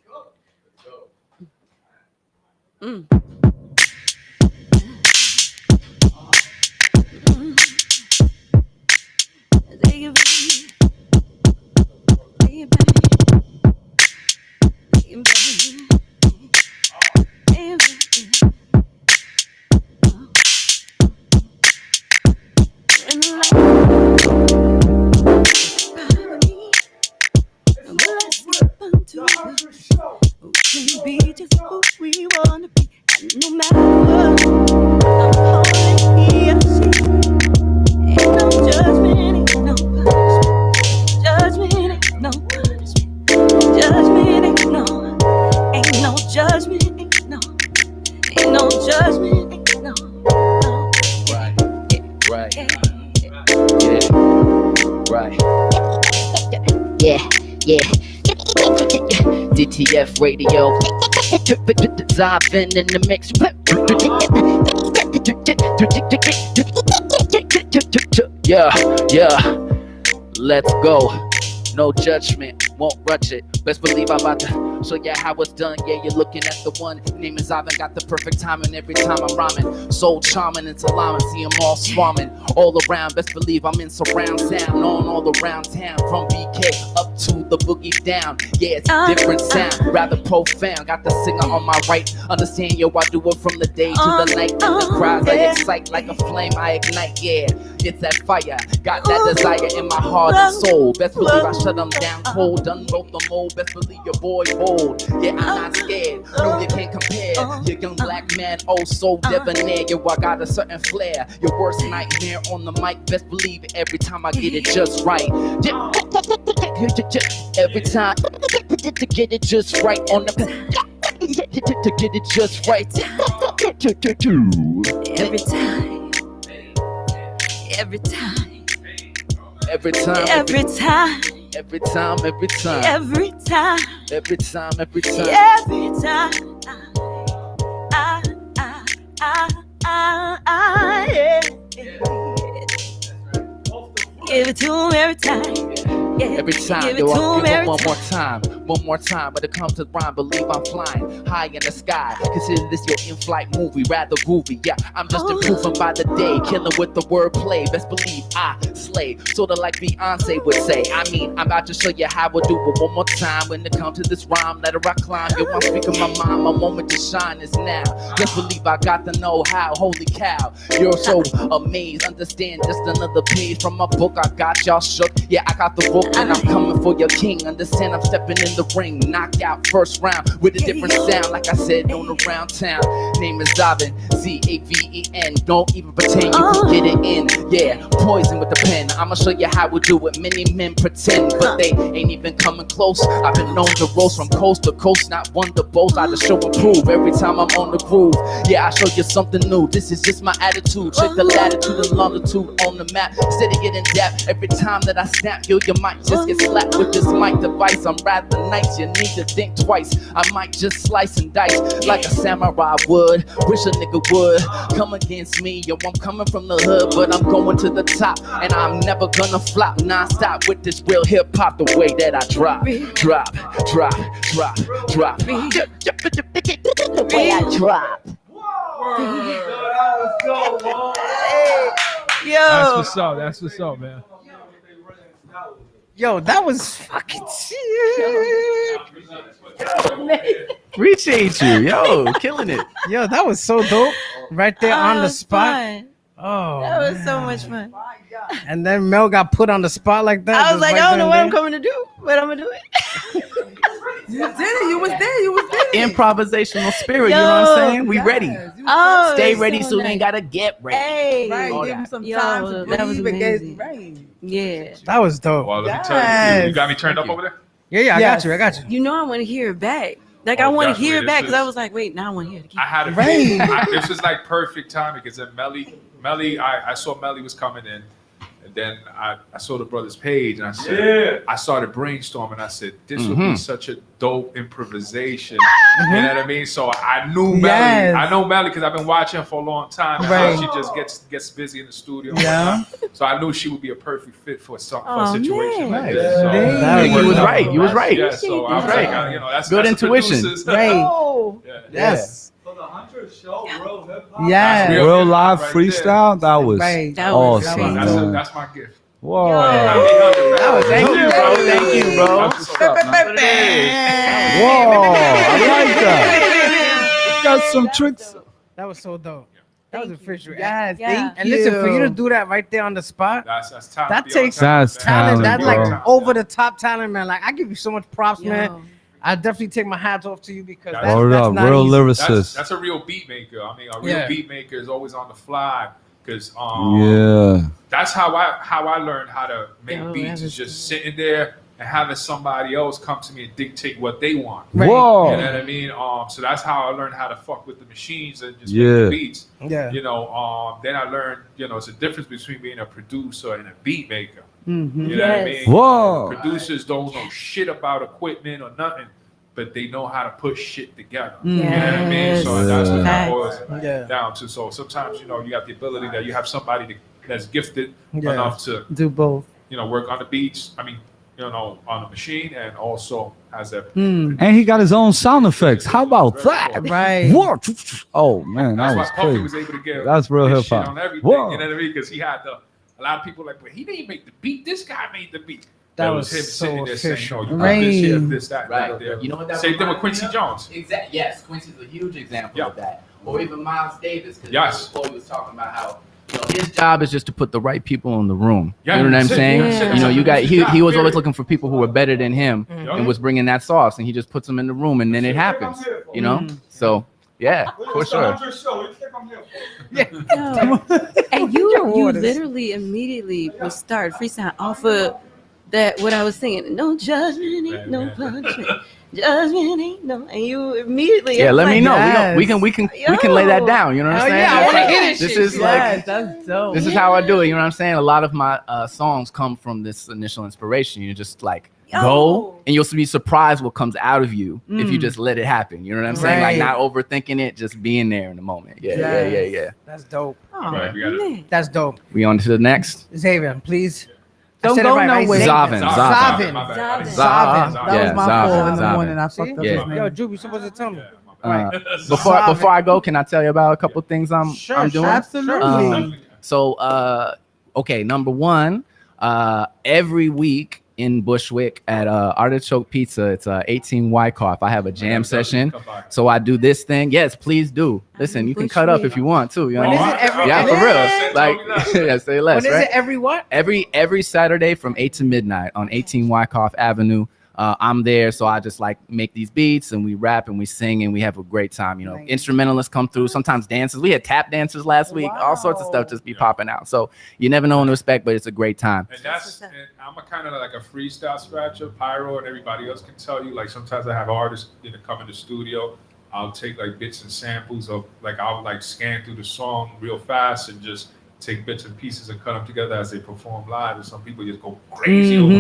Be just who we wanna be, and no matter what, I'm holding he or she. Ain't no judgment, ain't no punishment. Judgment ain't no punishment. Judgment ain't no judgment, ain't no judgment, ain't no. Right. Yeah. DTF radio. Zivin in the mix. Yeah. Let's go. No judgment, won't rush it. Best believe I'm about to show you how it's done. Yeah, you're looking at the one. Name is Ivan, got the perfect timing every time I'm rhyming. Soul charming into llamas, see them all swarming all around. Best believe I'm in surround sound, known all around town. From BK up to the boogie down. Yeah, it's a different sound, rather profound. Got the singer on my right. Understand, yo, I do it from the day to the night. And the crowds I excite like a flame, I ignite. It's that fire, got that desire in my heart and soul. Best believe I shut them down cold, done broke the mold. Best believe your boy bold. Yeah, I'm not scared. No, you can't compare. Your young black man, oh so debonair. Yo, I got a certain flair. Your worst nightmare on the mic. Best believe it every time I get it just right. Every time to get it just right on the to get it just right. Every time. Every time. Every time. Every time. Every time. Every time. Every time. Every time. Every time. Every time. Yeah. Give it to him every time. Yeah. Every time, Give it yo, to I'll him give every up one more time. When it comes to rhyme, believe I'm flying high in the sky. Consider this your in-flight movie, rather groovy. Yeah, I'm just improving by the day, killing with the wordplay. Best believe I slay, sorta like Beyonce would say. I mean, I'm about to show you how I do it one more time. When it comes to this rhyme, let it rock climb. Yo, I'm speaking my mind, my moment to shine is now. Just believe I got the know-how. Holy cow, you're so amazed. Understand, just another page from my book. I got y'all shook. Yeah, I got the book. And I'm coming for your king. Understand I'm stepping in the ring. Knockout first round with a different sound. Like I said, known around town. Name is Zaven, Z-A-V-E-N. Don't even pretend you can get it in. Yeah, poison with the pen. I'ma show you how we do it. Many men pretend, but they ain't even coming close. I've been known to roast from coast to coast. Not one to boast. I just show and prove every time I'm on the groove. Yeah, I show you something new. This is just my attitude. Check the latitude and longitude on the map. Steady getting dap. Every time that I snap, yo, you might just get slapped with this mic device. I'm rather nice, you need to think twice. I might just slice and dice like a samurai would. Wish a nigga would come against me. Yo, I'm coming from the hood, but I'm going to the top. And I'm never gonna flop non-stop with this real hip-hop. The way that I drop. The way I drop. That's what's up. That's what's up, man. Yo, that was fucking shit. Appreciate you, yo, killing it. Yo, that was so dope. Right there on the spot. Fun. Oh, That was so much fun. and then Mel got put on the spot like that. I was just like, right I don't there know and what I'm there. coming to do, but I'm gonna do it. You did it. You was there. You was there. Improvisational spirit, you Yo, know what I'm saying? We ready. Oh, Stay that's ready so so we nice. ain't gotta get ready. Hey, Right, All give him that. some Yo, time to that was breathe and get amazing. right. yeah. That was dope. Well, let me tell you, Yes. you got me turned up over there. Yeah, I Yes. got you. I got you. You know, I want to hear it back. Like I Oh, want to hear it definitely. back This because I is- was like, wait, now I want to hear it again. I had a Right. this is like perfect timing because then Melly, I saw Melly was coming in, and then I saw the brother's page, and I said, I started brainstorming. I said, this would be such a dope improvisation. You know what I mean? So I knew Melly. Yes. I know Melly because I've been watching her for a long time. And Right. how she just gets busy in the studio. and Yeah. whatnot. So I knew she would be a perfect fit for a Oh, situation man. like this. So That it You worked was out. right. You was right. Yeah, so I was Right. like, that's Good that's the intuition. producers. Right. Oh, Yeah. Yes. So the Hunter show, real hip hop. Yes. real Real hip-hop live right freestyle. That was Right. That was awesome, amazing. man. That's my gift. Whoa. Thank you, bro. Thank you, bro. That's what's up, man. Whoa. I like that. Got some tricks. That was so dope. That was official. Yes. Yeah. Thank And you. listen, for you to do that right there on the spot, That's talent. that beyond takes That's talent. talent, That's bro. like over the top talent, man. Like I give you so much props, Yo. man. I definitely take my hats off to you because That's- that's, Word that's up. not Real easy. lyricist. That's a real beat maker. I mean, a real Yeah. beat maker is always on the fly because Yeah. that's how I learned how to make Yo, beats. that Is was just sitting there and having somebody else come to me and dictate what they want. Right. Whoa. You know what I mean? So that's how I learned how to fuck with the machines and just Yeah. make the beats. Yeah. You know, then I learned, it's a difference between being a producer and a beat maker. Mhm. You know what I Yes. mean? Whoa. Producers don't know shit about equipment or nothing, but they know how to put shit together. Mhm. You know what I mean? So Yes. that's what that Facts. boils Yeah. down to. So sometimes, you have the ability that you have somebody that's gifted Yeah. enough to, Do both. work on the beats. I mean, on the machine, and also has that. Hmm. And he got his own sound effects. How about that? Right. What? Oh man, That's that why was Puffy crazy. was able to get That's real his hip shit hop. on everything. Whoa. You know what I mean? Because he had a lot of people like, but he didn't make the beat. This guy made the beat. That was was him so sitting there official. saying, "No, you got this here, Right. this, that, Right. that, there." You know what that Same thing with reminds Quincy me of? Jones. Exactly. Yes, Quincy's a huge example Yeah. of that. Or even Miles Davis. 'Cause Yes. Before we was talking about how His job is just to put the right people in the room. Yeah, you know what I'm that's it. saying? Yeah. You know, you got he was Period. always looking for people who were better than him and was bringing that sauce, and he just puts them in the room, and then it happens. You know, so yeah, for sure. And you literally immediately will start freestyle off of that what I was singing. No judgment, ain't no punishment. Judgment ain't no, and you immediately. Yeah, let me know. Yes. We can lay that down. You know what I'm saying? yeah, I wanna hear this This shit. is like that's dope. this is how I do it. You know what I'm saying? A lot of my songs come from this initial inspiration. You just like go, and you'll be surprised what comes out of you if you just let it happen. You know what I'm saying? Like Right. not overthinking it, just being there in the moment. Yeah. That's dope. Right, we gotta- That's dope. We on to the next. Xavier, please. I Don't said it go right, right? nowhere. Zavin. Zavin. My bad. Zavin. That was my fault in the morning. I See? fucked up Yeah. his name. Yo, Drew, you supposed to tell me. Before I go, can I tell you about a couple things I'm doing? Absolutely. Okay, number one, every week in Bushwick at Artichoke Pizza, it's 18 Wyckoff. I have a jam session, so I do this thing. Yes, please do. Listen, you can cut up if you want to. You know When what is I it? mean? Every- Yeah, when for is real. it? Like, yeah, say less. When is right? it? Every what? Every Saturday from 8 to midnight on 18 Wyckoff Avenue. I'm there, so I just like make these beats and we rap and we sing and we have a great time. You know, instrumentalists come through, sometimes dances. We had tap dancers last week, all sorts of stuff just be popping out. So you never know when to respect, but it's a great time. And and I'm a kind of like a freestyle scratcher. Pyro and everybody else can tell you. Like sometimes I have artists come in the studio. I'll take like bits and samples of like I'll like scan through the song real fast and just take bits and pieces and cut them together as they perform live. And some people just go crazy over it.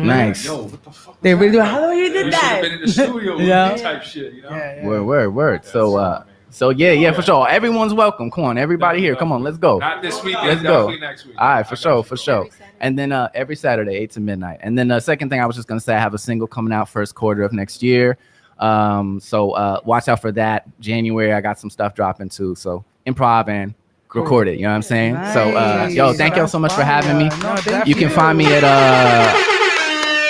Nice. Yo, what the fuck? They really do. How you did You that? should have been in the studio with Yeah. me type shit. You know. Word. So yeah, for sure. Everyone's welcome. Come on, everybody here. Come on, let's go. Not this weekend. Let's go. Definitely next week. All right, for sure. And then every Saturday, 8 to midnight. And then the second thing I was just gonna say, I have a single coming out first quarter of next year. So watch out for that. January, I got some stuff dropping too. So improv and record it. You know what I'm saying? So yo, thank y'all so much for having me. You can find me at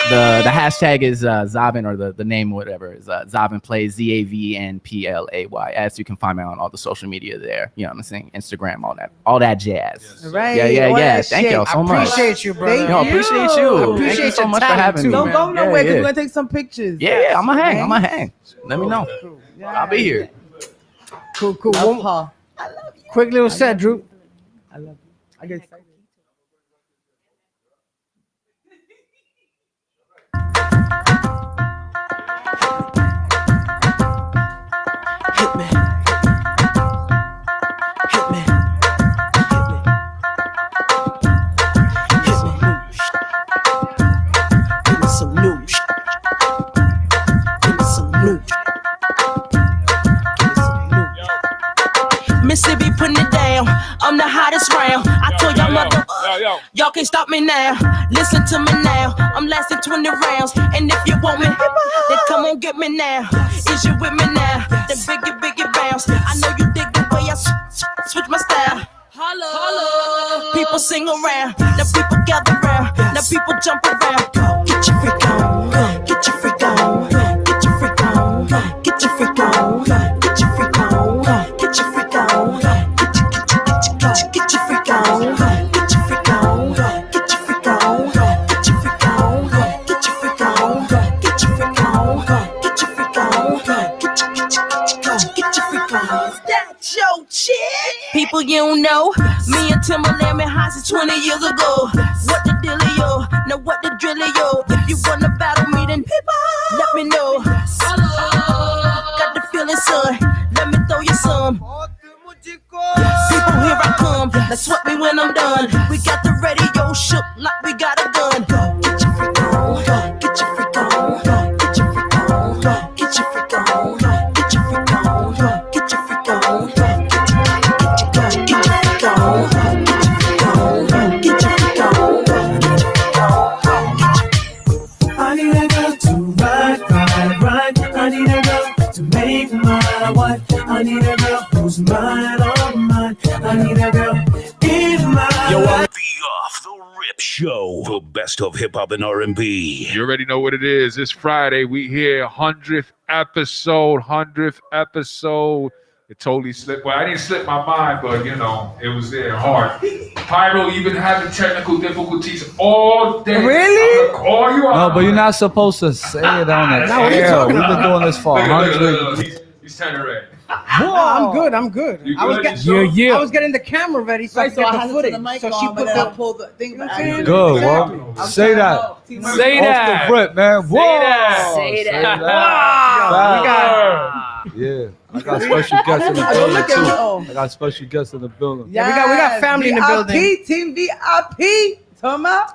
the hashtag is Zavin, or the name whatever is Zavin Plays, ZAVNPLAY. As you can find me on all the social media there. You know what I'm saying? Instagram, all that jazz. Right. Yeah. Thank y'all so much. Appreciate you, brother. No, appreciate you. Thank you Appreciate so your much for talent, having too, me. Don't go man. nowhere because Yeah. we're gonna take some pictures. Yeah, I'm gonna hang. Let me know. I'll be here. Cool. Love her. Quick little set, Drew. I love you. I get excited. Give me some new shit. Give me some new shit. Mississippi putting it down. I'm the hottest round. I told y'all mother, y'all can't stop me now. Listen to me now. I'm lasting 20 rounds. And if you want me, then come on get me now. Is you with me now? Then biggie bounce. I know you dig the way I switch my style. Holla. People sing around. Now people gather round. Now people jump around. Get your freak on. Get your freak on. Get your freak on. Get your freak on. Get your freak on. Get your freak on. Get your freak on. Get your freak on. Get your freak on. Get your freak on. Get your freak on. Get your freak on. Get your freak on. Get your freak on. That's your shit. People you don't know, me and Timberland been high since 20 years ago. What the dealio? Now what the drillio? If you wanna battle me, then let me know. Got the feeling, son. Let me throw you some. People, here I come. Now sweat me when I'm done. We got the radio shook like we got a gun. Get your freak on. Get your freak on. Get your freak on. Get your freak on. Get your freak on. Get your freak on. I need a girl to ride. I need a girl to make my wife. I need a girl who's mine, all mine. I need a girl in my life. The Off the Rip Show, the best of hip hop and R&B. You already know what it is. It's Friday. We here, 100th episode. it totally slipped. Well, I didn't slip my mind, but you know, it was there hard. Pyro even having technical difficulties all day. Really? I'm gonna call you No, out. but you're not supposed to say it on the No, what are you air. talking We've been about? doing this for Look, 100. he's turning red. I'm good. I'm good. You I was good? getting, Yeah. I was getting the camera ready so I could So I get had the to put footage. the mic So on, she but put then I the. pulled the thing back. Good, well, say that. Say that. Off the rip, man. Whoa. Say that. Wow. Yeah, I got special guests in the building too. I got special guests in the building. Yeah, we got family in the building. VIP, team VIP. Thomas.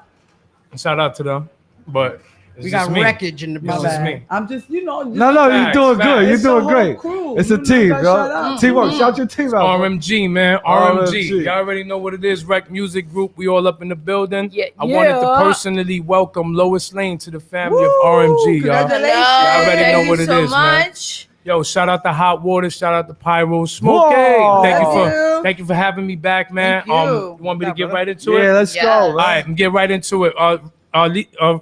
Shout out to them, but it's We just got me. wreckage in the It's building. just me. I'm just, you know. No, you're Facts, doing good. facts. You're It's doing a great. whole crew. It's a You know, team, shout bro. out. Teamwork. Shout your team out. bro. RMG, man. RMG. Y'all already know what it is. Rec Music Group. We all up in the building. Yeah, I wanted to yeah. personally welcome Lois Lane to the family of RMG, y'all. Congratulations. Y'all already Thank know what you it so is, man. much. Yo, shout out to Hot Water. Shout out to Pyro. Smokey. Whoa. Thank you for having me back, man. Thank you. You want me to get right into it? Yeah, let's go. All Man. right, get right into it.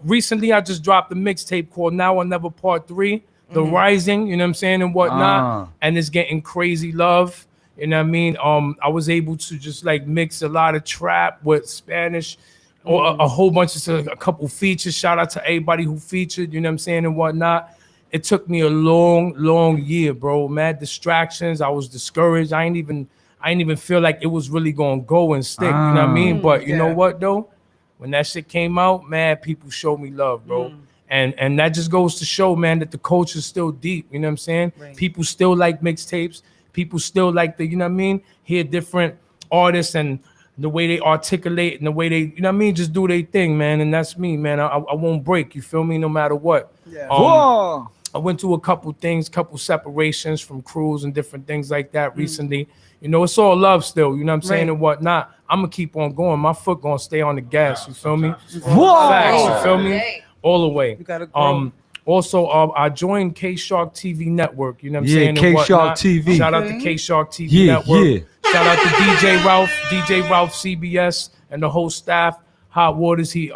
Recently, I just dropped a mixtape called Now or Never Part 3, The Rising, you know what I'm saying, and whatnot. And it's getting crazy love, you know what I mean? I was able to just like mix a lot of trap with Spanish, or a whole bunch of, a couple features. Shout out to everybody who featured, you know what I'm saying, and whatnot. It took me a long year, bro. Mad distractions. I was discouraged. I ain't even feel like it was really gonna go and stick, you know what I mean? But you know what though? When that shit came out, man, people showed me love, bro. And that just goes to show, man, that the culture's still deep. You know what I'm saying? Right. People still like mixtapes. People still like the, you know what I mean? Hear different artists and the way they articulate and the way they, you know what I mean? Just do their thing, man. And that's me, man. I won't break. You feel me? No matter what. Yeah. Whoa. I went through a couple things, couple separations from crews and different things like that recently. You know, it's all love still, you know what I'm saying, Right. and whatnot. I'm gonna keep on going. My foot gonna stay on the gas, you feel me? Whoa. Facts, you feel me? All the way. You gotta grow. Also, I joined K-Shark TV Network, you know what I'm Yeah, saying? and K-Shark whatnot. TV. Shout out to K-Shark TV Yeah, Network. yeah. Shout out to DJ Ralph CBS and the whole staff. Hot Waters, he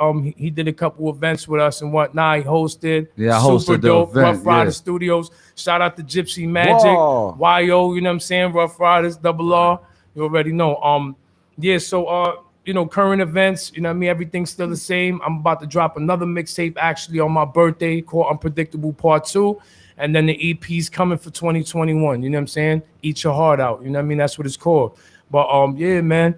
did a couple events with us and whatnot. He hosted. Yeah, I Super hosted the dope. event, Rough Rider yeah. Studios. Shout out to Gypsy Magic, Whoa. YO, you know what I'm saying? Rough Riders, Double R. You already know. Yeah, so you know, current events, you know what I mean? Everything's still the same. I'm about to drop another mixtape actually on my birthday called Unpredictable Part 2. And then the EP's coming for 2021. You know what I'm saying? Eat your heart out. You know what I mean? That's what it's called. But yeah, man.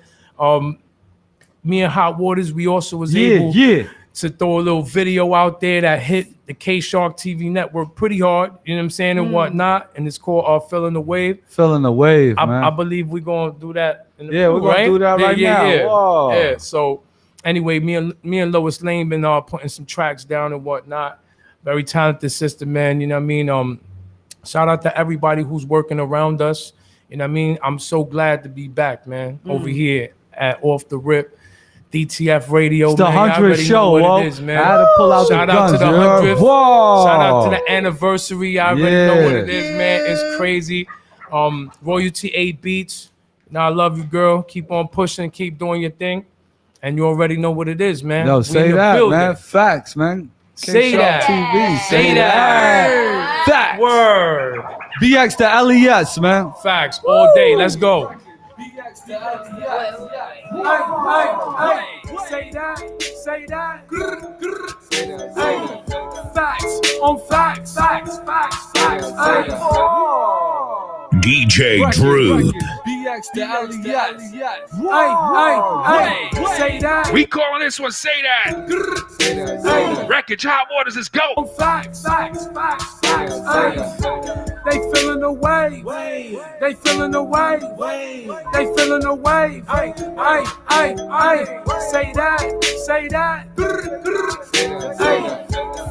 Me and Hot Waters, we also was able to throw a little video out there that hit the K-Shark TV network pretty hard, you know what I'm saying, and whatnot. And it's called Feeling the Wave. Feeling the wave, man. I believe we're gonna do that in the Yeah, we're gonna do that right now. Yeah. Whoa. Yeah. So anyway, me and Lois Lane been putting some tracks down and whatnot. Very talented sister, man. You know what I mean? Shout out to everybody who's working around us. You know what I mean? I'm so glad to be back, man, over here at Off the Rip. DTF Radio, It's the man. Y'all 100th already know show, what whoa. it is, man. I had to pull out Shout the out guns, to the you heard? 100th. Whoa. Shout out to the anniversary. I already know what it is, man. It's crazy. Royalty 8 Beats. Now I love you, girl. Keep on pushing, keep doing your thing. And you already know what it is, man. Yo, We say in the that, building. man. Facts, man. Say K-Shark that. TV. Say that. Facts. Word. BX to LES, man. Facts all day. Let's go. Say that, say that. Hey, facts on facts, facts, facts, facts. DJ Drew. BX to LES. Hey, say that. We calling this one Say That. Wreckage Hot Waters, let's go. Facts, facts, facts, facts. They feeling the wave. They feeling the wave. They feeling the wave. Hey, say that, say that. Hey,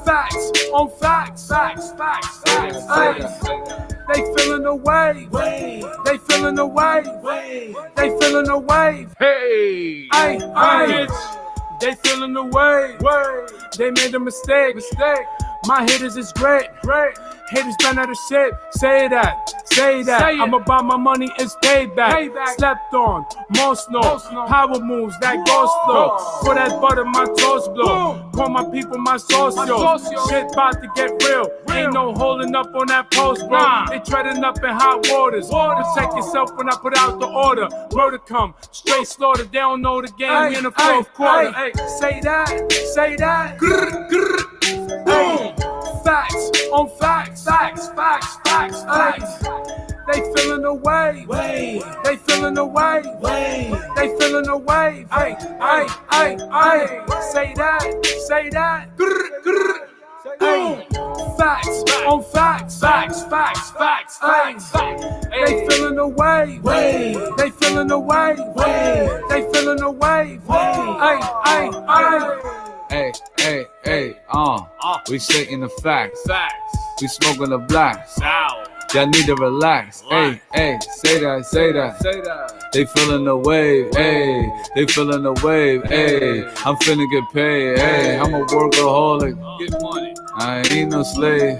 facts on facts, facts, facts, facts. Hey, they feeling the wave. They feeling the wave. They feeling the wave. Hey, they feeling the wave. They made a mistake. My hitters is great. Haters done at the shit. Say that. Say that. I'm about my money, it's payback. Slept on, most no. Power moves, that ghost flow. For that butter, my toast blow. Call my people my socio. Shit about to get real. Ain't no holding up on that post, bro. They treading up in hot waters. Protect yourself when I put out the order. Murder come, straight slaughter. They don't know the game in the fourth quarter. Say that, say that. Boom. Facts on facts, facts, facts, facts, facts. They feeling the wave. They feeling the wave. They feeling the wave. Ay. Say that, say that. Boom. Facts on facts, facts, facts, facts, facts. They feeling the wave. They feeling the wave. They feeling the wave. Hey, we stating the facts. We smoking the blacks. Y'all need to relax. Hey, say that. They feeling the wave. Hey, they feeling the wave. Hey, I'm finna get paid. Hey, I'm a workaholic. Get money. I ain't no slave.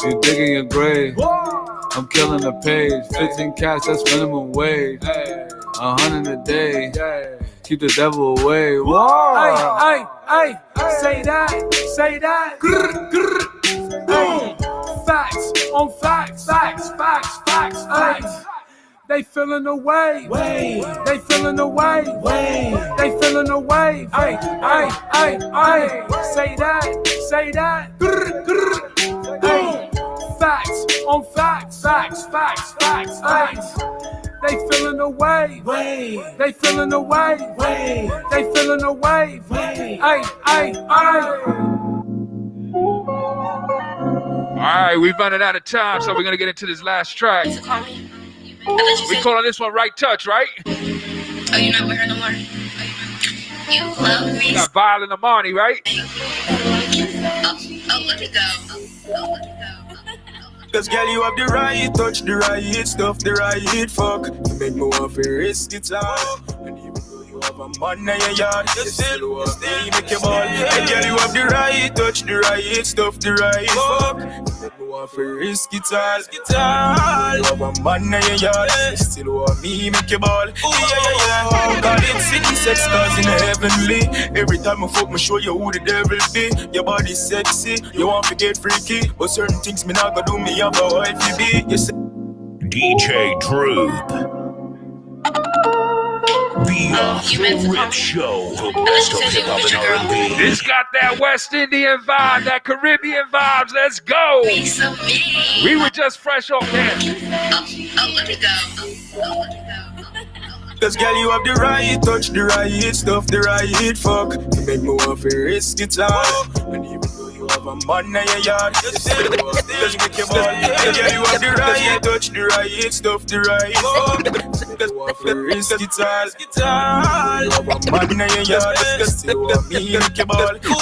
You digging your grave. I'm killing the page. 15 cash, that's minimum wage. 100 a day. Keep the devil away. Whoa. Ay, say that, say that. Boom. Facts on facts, facts, facts, facts, facts. They feeling the wave. They feeling the wave. They feeling the wave. Ay. Say that, say that. Boom. Facts on facts, facts, facts, facts, facts. They feeling the wave. They feeling the wave. They feeling the wave. All right, we're running out of time, so we're gonna get into this last track. We calling this one Right Touch, right? Oh, you're not with her no more? You love me. Got Violent Amani, right? Oh, look at go. Cause girl, you have the right touch, the right stuff, the right fuck. You make me want to risk it all. And even though you have a man in your yard, you still want me make your ball. And girl, you have the right touch, the right stuff, the right fuck. You make me want to risk it all. You have a man in your yard, you still want me make your ball. Yeah. Call it sitting sex, cause in the heavenly. Every time I fuck, me show you who the devil be. Your body sexy, you want to get freaky. But certain things me not gonna do me. DJ Droop, the Off-the-Rip Show, the best of hip-hop and R&B. This got that West Indian vibe, that Caribbean vibes. Let's go. We were just fresh off there. Oh, look at go. Cause girl, you have the right touch, the right stuff, the right fuck. You make me want to risk it all. And even though you have a man in your yard, you still want to make your ball. And girl, you have the right touch, the right stuff, the right fuck. You want to risk it all. You have a man in your yard, you still want me make your ball. Cause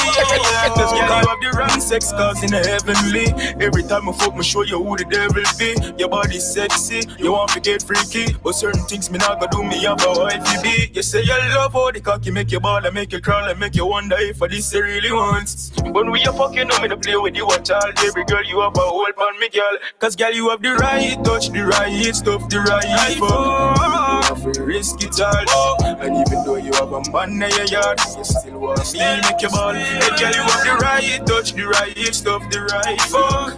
girl, you have the wrong sex, cause in the heavenly. Every time I fuck, me show you who the devil be. Your body sexy, you want to get freaky. But certain things me not gonna do me. Have a wifey be. You say you love how the cocky make you ball and make you crawl and make you wonder if for this you really wants. When we are fucking, know me to play with you at all. Every girl you have a whole pan, me girl. Cause girl you have the right touch, the right stuff, the right fuck. You have to risk it all. And even though you have a man in your yard, you still want me make you ball. Hey girl you have the right touch, the right stuff, the right fuck.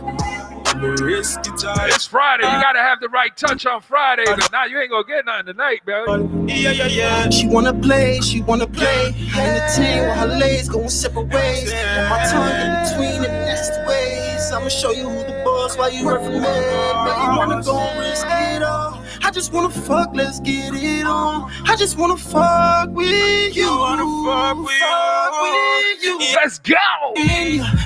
Risk it all. It's Friday. You gotta have the right touch on Friday. But now you ain't gonna get nothing tonight, bro. Yeah. She wanna play. And the team while her legs going separate ways. And my tongue in between the nasty ways. I'ma show you who the boss while you work for me. But you wanna go and risk it all. I just wanna fuck, let's get it on. I just wanna fuck with you. Let's go.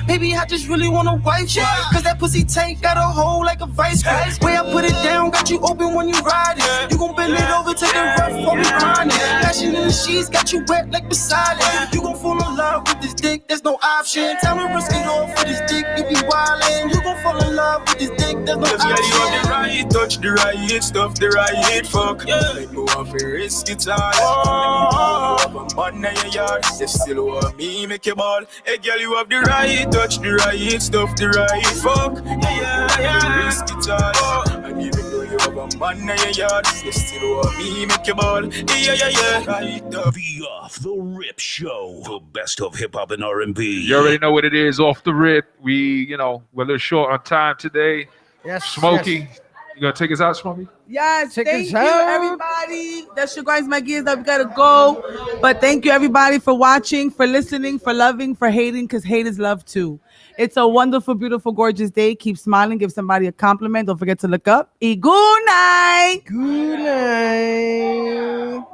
Baby, I just really wanna wife you. Cause that pussy tank got a hole like a vice grip. Way I put it down, got you open when you ride it. You gon' bend it over, take it rough while we grind it. Passion in the sheets, got you wet like beside it. You gon' fall in love with this dick, there's no option. Tell me risk it all for this dick, you be wildin'. You gon' fall in love with this dick, there's no option. Yeah, you have the right touch, the right stuff, the right fuck. Make me want to risk it all. have a man in your yard. You still want me, make you ball. Hey girl, you have the right touch, the right stuff, the right fuck. Yeah. Risk it all. And even though you have a man in your yard, you still want me, make you ball. Yeah. Right up. The Off the Rip Show, the best of hip hop and R&B. You already know what it is. Off the rip. We're a little short on time today. Yes, Smokey, you gonna take us out, Smokey? Yes, Take thank us you, out. everybody. That should grinds my gears that we gotta go. But thank you, everybody, for watching, for listening, for loving, for hating, because hate is love too. It's a wonderful, beautiful, gorgeous day. Keep smiling. Give somebody a compliment. Don't forget to look up. Good night. Good night.